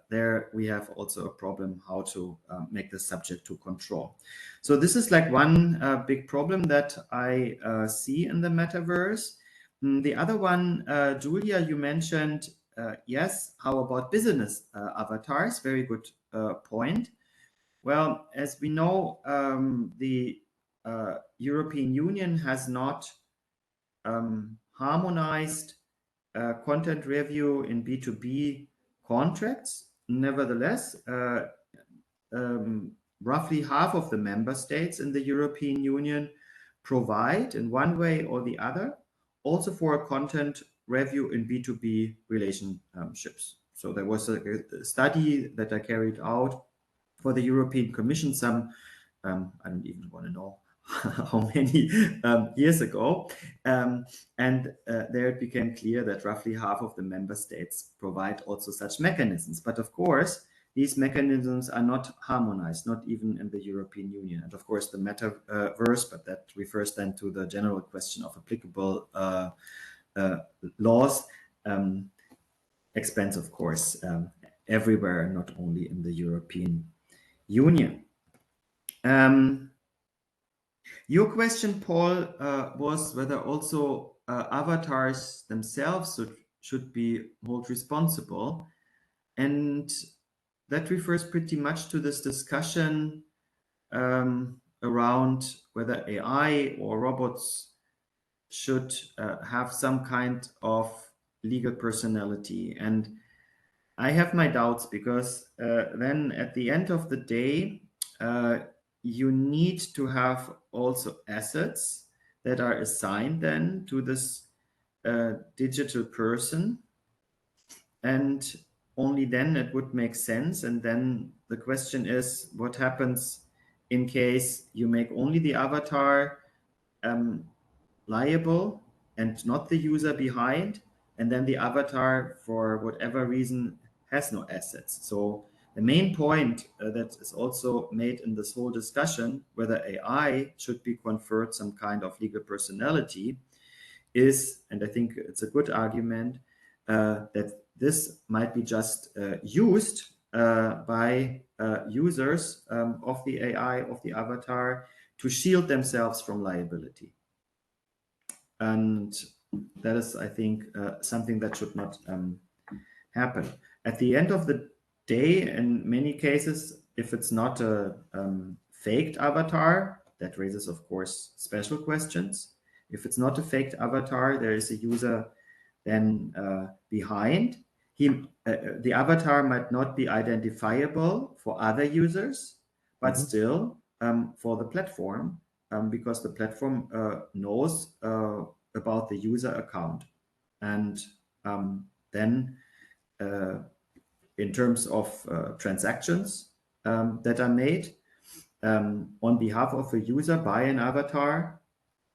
there we have also a problem how to make this subject to control. So this is like one big problem that I see in the metaverse. The other one, Julia, you mentioned, yes, how about business avatars? Very good point. Well, as we know, the European Union has not harmonized content review in B2B contracts. Nevertheless, roughly half of the member states in the European Union provide in one way or the other also for a content review in B2B relationships. So there was a study that I carried out for the European Commission some, I don't even want to know how many years ago. And there it became clear that roughly half of the member states provide also such mechanisms. But of course, these mechanisms are not harmonized, not even in the European Union. And of course, the metaverse, but that refers then to the general question of applicable laws, expands, of course, everywhere, not only in the European Union. Your question, Paul, was whether also avatars themselves should be held responsible. And that refers pretty much to this discussion around whether AI or robots should have some kind of legal personality. And I have my doubts because then at the end of the day, you need to have also assets that are assigned then to this digital person. And only then it would make sense. And then the question is, what happens in case you make only the avatar liable and not the user behind, and then the avatar, for whatever reason, has no assets. So the main point that is also made in this whole discussion, whether AI should be conferred some kind of legal personality, is, and I think it's a good argument, that this might be just used by users of the AI, of the avatar, to shield themselves from liability. And that is, I think, something that should not happen. At the end of the day, in many cases, if it's not a faked avatar, that raises, of course, special questions. If it's not a faked avatar, there is a user then behind. The avatar might not be identifiable for other users, but still for the platform, because the platform knows about the user account. And then in terms of transactions that are made on behalf of a user by an avatar,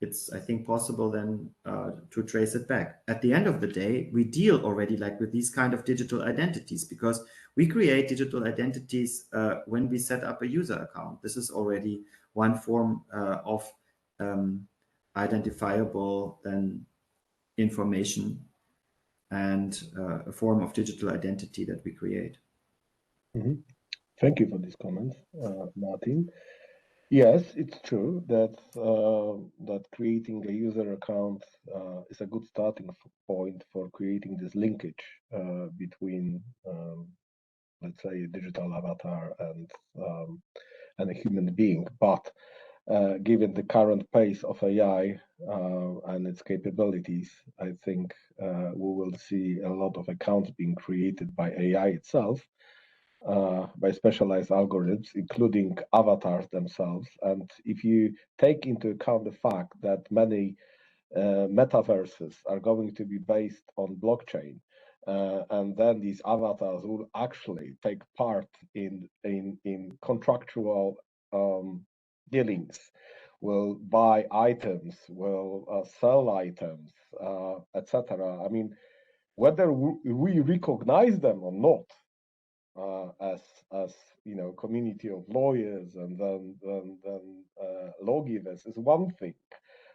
it's, I think, possible then to trace it back. At the end of the day, we deal already like with these kind of digital identities, because we create digital identities when we set up a user account. This is already one form of identifiable then information and a form of digital identity that we create. Thank you for this comment, Martin. Yes, it's true that that creating a user account is a good starting point for creating this linkage between, let's say, a digital avatar and a human being. But given the current pace of AI and its capabilities, I think we will see a lot of accounts being created by AI itself, by specialized algorithms, including avatars themselves. And if you take into account the fact that many metaverses are going to be based on blockchain, and then these avatars will actually take part in contractual dealings, will buy items, will sell items, etc. I mean, whether we recognize them or not, as you know, community of lawyers and then lawgivers is one thing,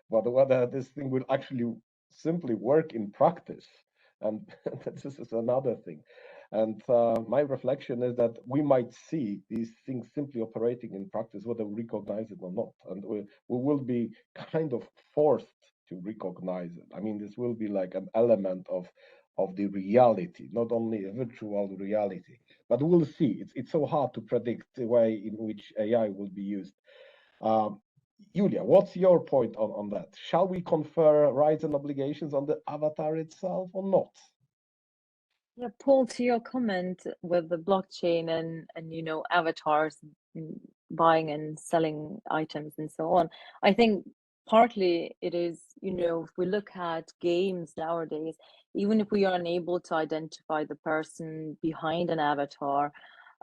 but whether this thing will actually simply work in practice, and this is another thing. And my reflection is that we might see these things simply operating in practice, whether we recognize it or not, and we will be kind of forced to recognize it. I mean, this will be like an element of the reality, not only a virtual reality. But we'll see. It's so hard to predict the way in which AI will be used. Julia, what's your point on that? Shall we confer rights and obligations on the avatar itself or not? Yeah, Paul, to your comment with the blockchain and you know, avatars buying and selling items and so on, I think partly it is, you know, if we look at games nowadays, even if we are unable to identify the person behind an avatar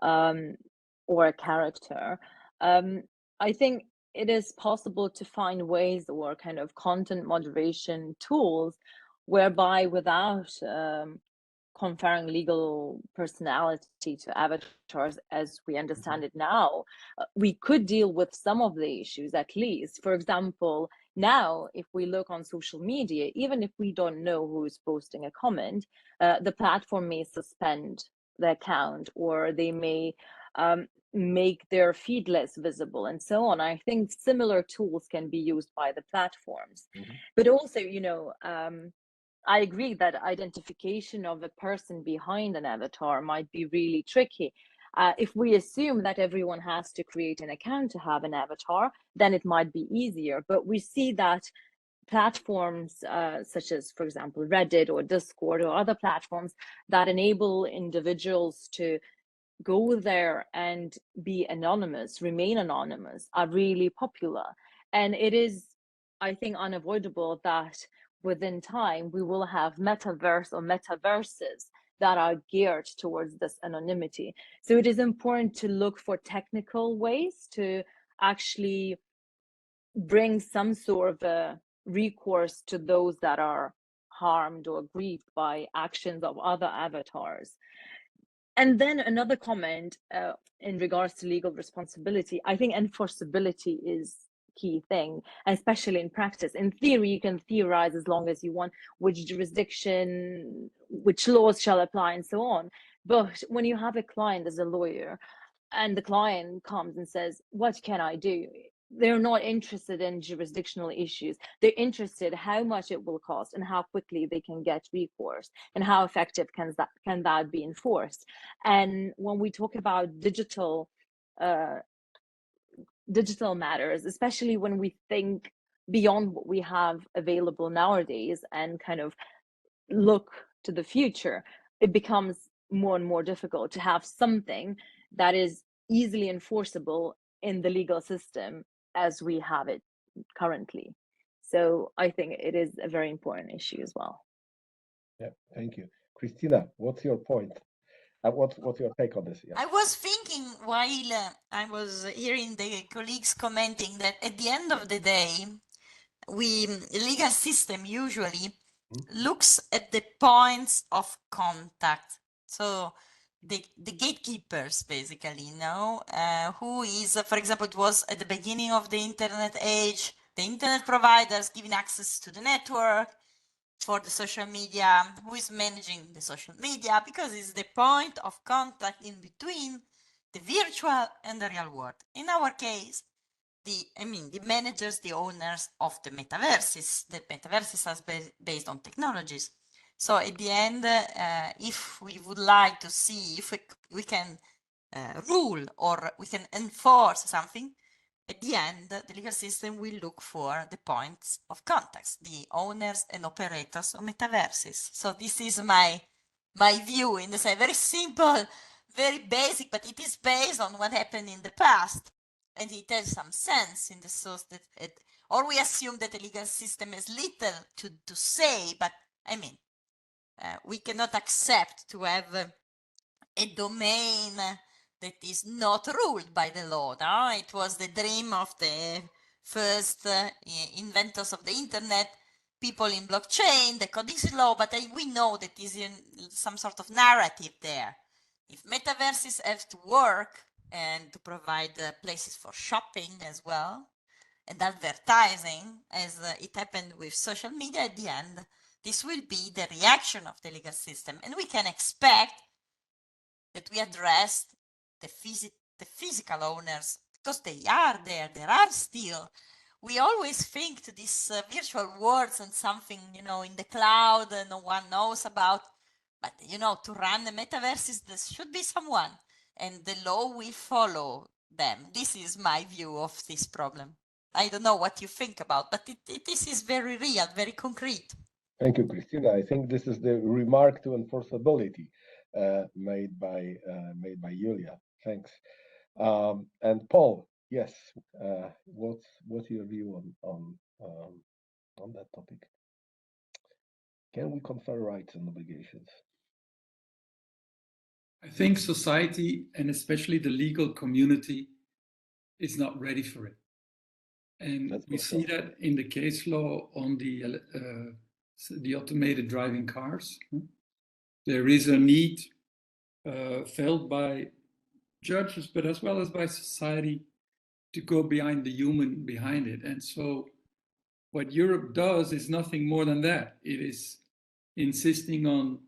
or a character, I think it is possible to find ways or kind of content moderation tools whereby without conferring legal personality to avatars as we understand it now, we could deal with some of the issues at least. For example, now if we look on social media, even if we don't know who is posting a comment, the platform may suspend the account, or they may make their feed less visible and so on. I think similar tools can be used by the platforms. But also, you know, I agree that identification of the person behind an avatar might be really tricky. If we assume that everyone has to create an account to have an avatar, then it might be easier. But we see that platforms such as, for example, Reddit or Discord or other platforms that enable individuals to go there and be anonymous, remain anonymous, are really popular. And it is, I think, unavoidable that within time we will have metaverse or metaverses that are geared towards this anonymity. So it is important to look for technical ways to actually bring some sort of a recourse to those that are harmed or grieved by actions of other avatars. And then another comment in regards to legal responsibility. I think enforceability is key thing, especially in practice. In theory, you can theorize as long as you want which jurisdiction, which laws shall apply, and so on. But when you have a client as a lawyer, and the client comes and says, "What can I do?" They're not interested in jurisdictional issues. They're interested how much it will cost and how quickly they can get recourse and how effective can that be enforced. And when we talk about digital matters, especially when we think beyond what we have available nowadays and kind of look to the future, it becomes more and more difficult to have something that is easily enforceable in the legal system as we have it currently. So I think it is a very important issue as well. Yeah, thank you. Cristina, what's your point? What's your take on this? Yeah. I was thinking while I was hearing the colleagues commenting that at the end of the day, the legal system usually looks at the points of contact. So the gatekeepers basically, who is, for example, it was at the beginning of the internet age, the internet providers giving access to the network. For the social media, who is managing the social media, because it's the point of contact in between the virtual and the real world. In our case, the managers, the owners of the metaverses are based on technologies. So at the end, if we would like to see if we can rule or we can enforce something, at the end, the legal system will look for the points of contacts, the owners and operators of metaverses. So this is my view in the same, very simple, very basic, but it is based on what happened in the past. And it has some sense in the sense that or we assume that the legal system has little to say, but we cannot accept to have a domain that is not ruled by the law. No? It was the dream of the first inventors of the internet, people in blockchain, the codice law, but we know that is in some sort of narrative there. If metaverses have to work and to provide places for shopping as well, and advertising, as it happened with social media at the end, this will be the reaction of the legal system. And we can expect that we address the physical owners, because they are there are still. We always think to these virtual worlds and something, in the cloud no one knows about, but to run the metaverses, there should be someone, and the law will follow them. This is my view of this problem. I don't know what you think about, but this is very real, very concrete. Thank you, Cristina. I think this is the remark to enforceability made by Julia. Thanks. And Paul, yes, what's your view on that topic? Can we confer rights and obligations? I think society, and especially the legal community, is not ready for it. And we see that in the case law on the automated driving cars. There is a need felt by judges, but as well as by society, to go behind the human behind it. And so what Europe does is nothing more than that. It is insisting on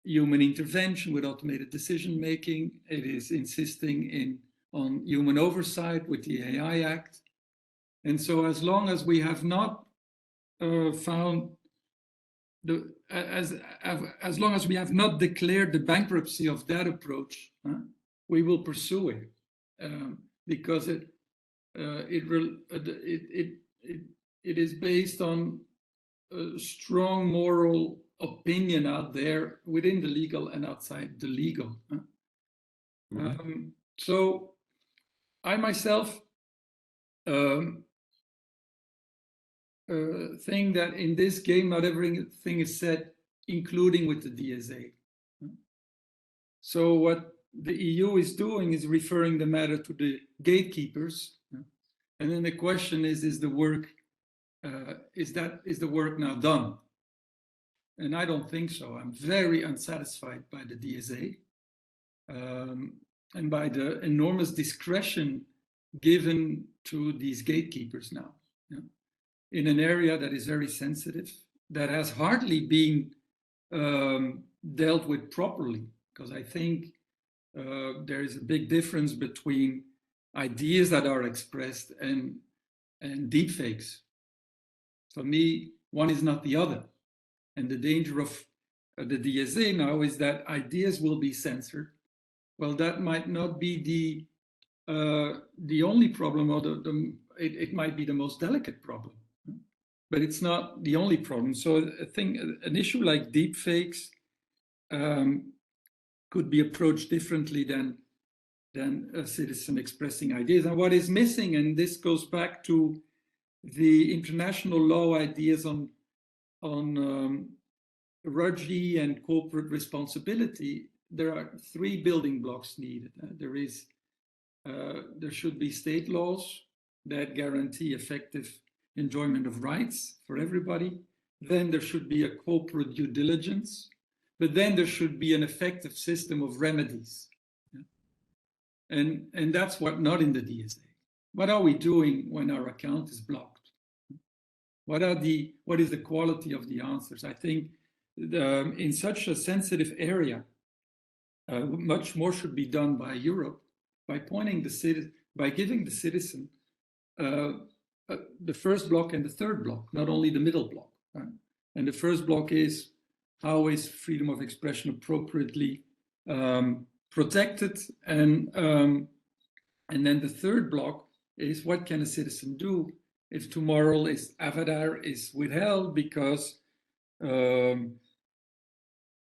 human intervention with automated decision making. It is insisting on human oversight with the AI Act. And so as long as we have not found as long as we have not declared the bankruptcy of that approach, we will pursue it, because it is based on a strong moral opinion out there within the legal and outside the legal. So I myself think that in this game, not everything is said, including with the DSA. So what the EU is doing is referring the matter to the gatekeepers. And then the question is the work now done? and I don't think so. I'm very unsatisfied by the DSA and by the enormous discretion given to these gatekeepers now, in an area that is very sensitive, that has hardly been dealt with properly, because I think there is a big difference between ideas that are expressed and deepfakes. For me, one is not the other. And the danger of the DSA now is that ideas will be censored. Well, that might not be the only problem, or it might be the most delicate problem, but it's not the only problem. So I think an issue like deepfakes could be approached differently than a citizen expressing ideas. And what is missing, and this goes back to the international law ideas on RUGI and corporate responsibility, there are 3 building blocks needed. There should be state laws that guarantee effective enjoyment of rights for everybody. Then there should be a corporate due diligence, but then there should be an effective system of remedies. And that's not in the DSA. What are we doing when our account is blocked? What is the quality of the answers? I think in such a sensitive area, much more should be done by Europe by giving the citizen the first block and the third block, not only the middle block. Right? And the first block is, how is freedom of expression appropriately protected? And then the third block is, what can a citizen do if tomorrow his avatar is withheld because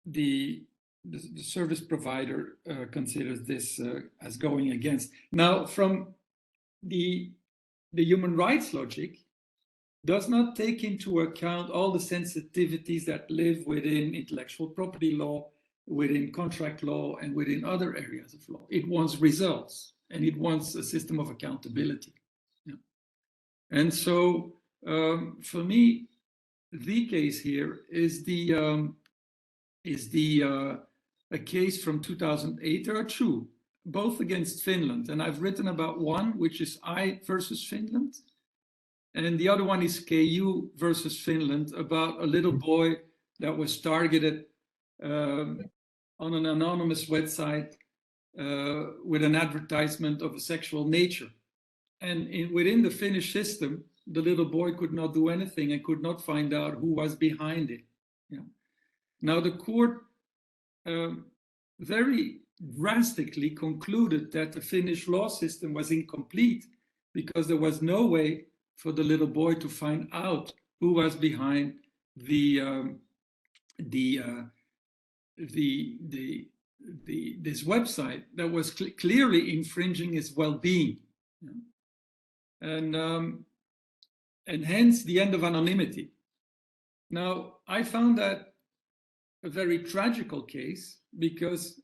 the service provider considers this as going against. Now, from the human rights logic, does not take into account all the sensitivities that live within intellectual property law, within contract law, and within other areas of law. It wants results, and it wants a system of accountability. Yeah. And so, for me, the case here is a case from 2008. There are 2, both against Finland, and I've written about one, which is I versus Finland, and the other one is KU versus Finland, about a little boy that was targeted on an anonymous website with an advertisement of a sexual nature. And within the Finnish system, the little boy could not do anything and could not find out who was behind it. Yeah. Now, the court very drastically concluded that the Finnish law system was incomplete because there was no way for the little boy to find out who was behind this website that was clearly infringing his well-being, and hence the end of anonymity. Now, I found that a very tragical case because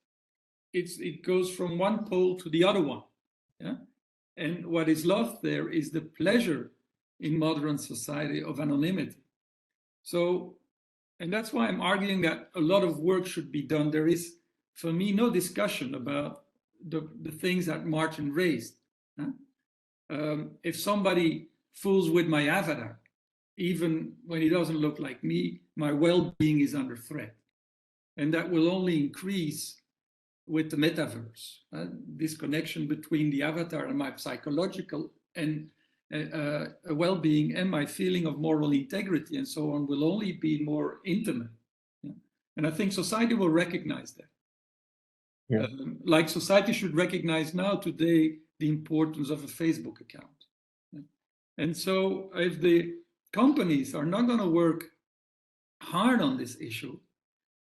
it goes from one pole to the other one. Yeah? And what is lost there is the pleasure in modern society of anonymity. So, and that's why I'm arguing that a lot of work should be done. There is, for me, no discussion about the things that Martin raised. If somebody fools with my avatar, even when he doesn't look like me, my well-being is under threat. And that will only increase with the metaverse. This connection between the avatar and my psychological and well-being and my feeling of moral integrity and so on will only be more intimate. Yeah? And I think society will recognize that. Yeah. Like society should recognize now today the importance of a Facebook account. Yeah? And so if the companies are not going to work hard on this issue,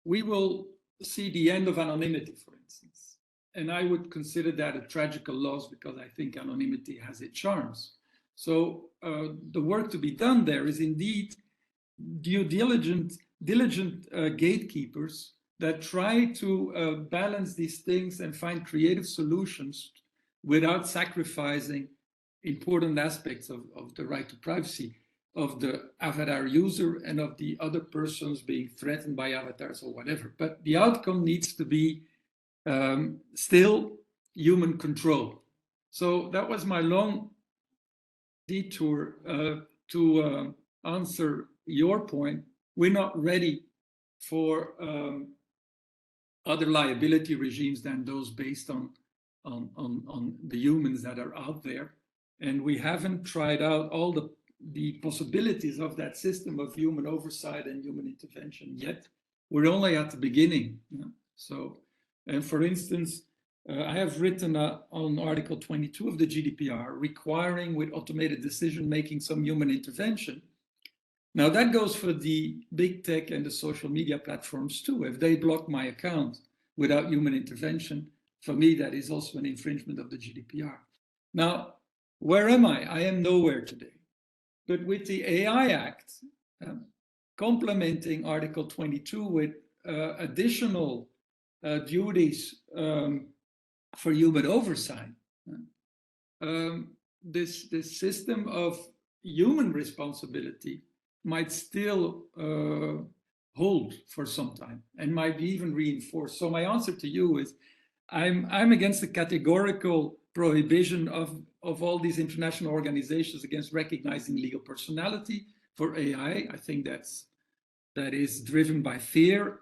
we will see the end of anonymity, for instance. And I would consider that a tragical loss because I think anonymity has its charms. So the work to be done there is indeed diligent gatekeepers that try to balance these things and find creative solutions without sacrificing important aspects of the right to privacy. of the avatar user and of the other persons being threatened by avatars or whatever. But the outcome needs to be still human control. So that was my long detour to answer your point. We're not ready for other liability regimes than those based on the humans that are out there. And we haven't tried out all the possibilities of that system of human oversight and human intervention yet. We're only at the beginning. You know? So, and for instance, I have written on Article 22 of the GDPR requiring with automated decision-making some human intervention. Now that goes for the big tech and the social media platforms too. If they block my account without human intervention, for me, that is also an infringement of the GDPR. Now, where am I? I am nowhere today. But with the AI Act, complementing Article 22 with additional duties for human oversight, this system of human responsibility might still hold for some time and might be even reinforced. So my answer to you is I'm against the categorical prohibition of all these international organizations against recognizing legal personality for AI. I think that is driven by fear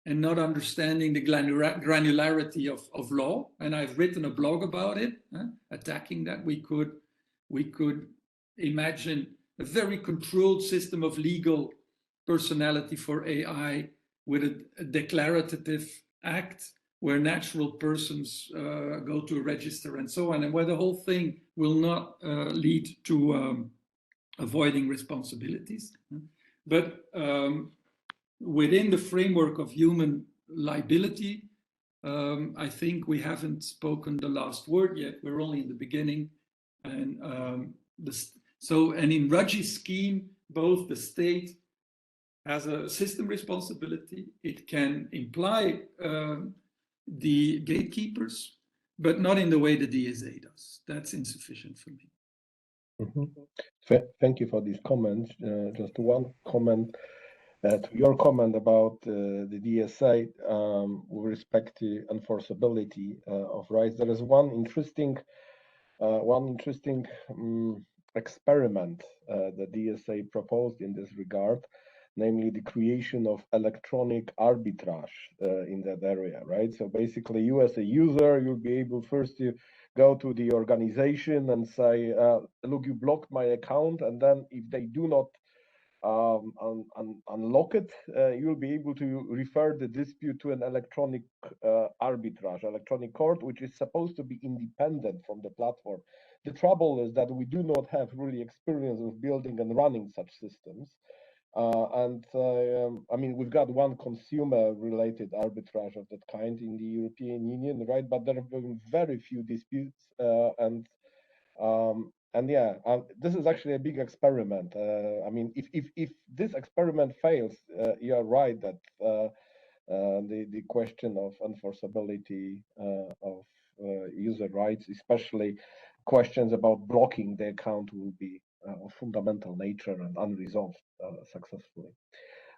and not understanding the granularity of law. And I've written a blog about it, attacking that. We could imagine a very controlled system of legal personality for AI with a declarative act where natural persons go to a register and so on, and where the whole thing will not lead to avoiding responsibilities. But within the framework of human liability, I think we haven't spoken the last word yet. We're only in the beginning. And and in Raji's scheme, both the state has a system responsibility. It can imply the gatekeepers, but not in the way the DSA does. That's insufficient for me. Mm-hmm. Thank you for these comments. Just one comment to your comment about the DSA with respect to enforceability of rights. There is one interesting experiment the DSA proposed in this regard, namely the creation of electronic arbitrage in that area, right? So basically, you as a user, you'll be able first to go to the organization and say, look, you blocked my account, and then if they do not unlock it, you'll be able to refer the dispute to an electronic arbitrage, electronic court, which is supposed to be independent from the platform. The trouble is that we do not have really experience of building and running such systems. I mean, we've got one consumer-related arbitrage of that kind in the European Union, right? But there have been very few disputes, and yeah, this is actually a big experiment. I mean, if this experiment fails, you are right that the question of enforceability of user rights, especially questions about blocking the account, will be of fundamental nature and unresolved successfully.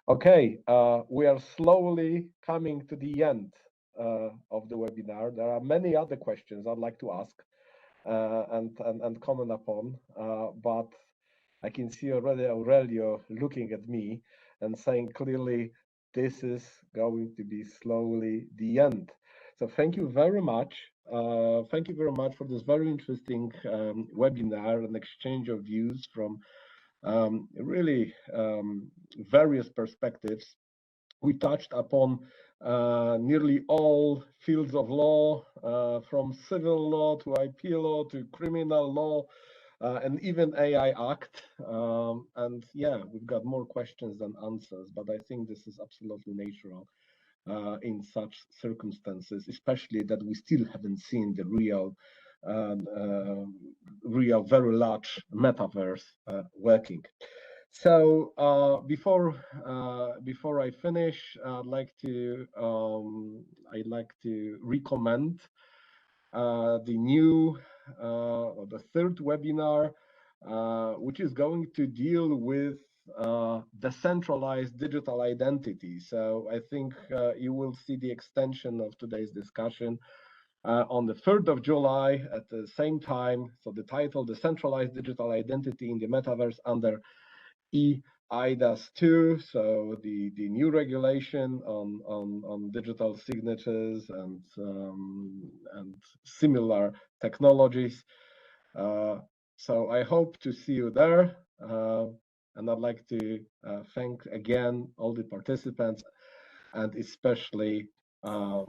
Okay, we are slowly coming to the end of the webinar. There are many other questions I'd like to ask and comment upon, but I can see already Aurelio looking at me and saying clearly this is going to be slowly the end. So thank you very much. Thank you very much for this very interesting webinar and exchange of views from really various perspectives. We touched upon nearly all fields of law, from civil law to IP law to criminal law, and even AI Act. And yeah, we've got more questions than answers, but I think this is absolutely natural in such circumstances, especially that we still haven't seen the real, very large metaverse working. So before I finish, I'd like to recommend the new or the third webinar which is going to deal with decentralized digital identity. So I think you will see the extension of today's discussion on the 3rd of July at the same time. So the title, Decentralized Digital Identity in the Metaverse under eIDAS 2, so the new regulation on digital signatures and similar technologies. So I hope to see you there. And I'd like to thank again all the participants, and especially the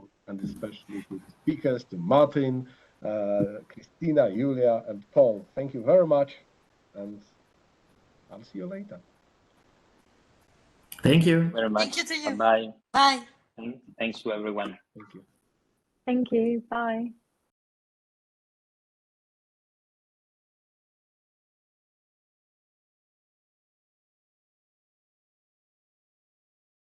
speakers, to Martin, Cristina, Julia, and Paul. Thank you very much, and I'll see you later. Thank you very much. Thank you to you. Bye. Bye. Thanks to everyone. Thank you. Thank you. Bye.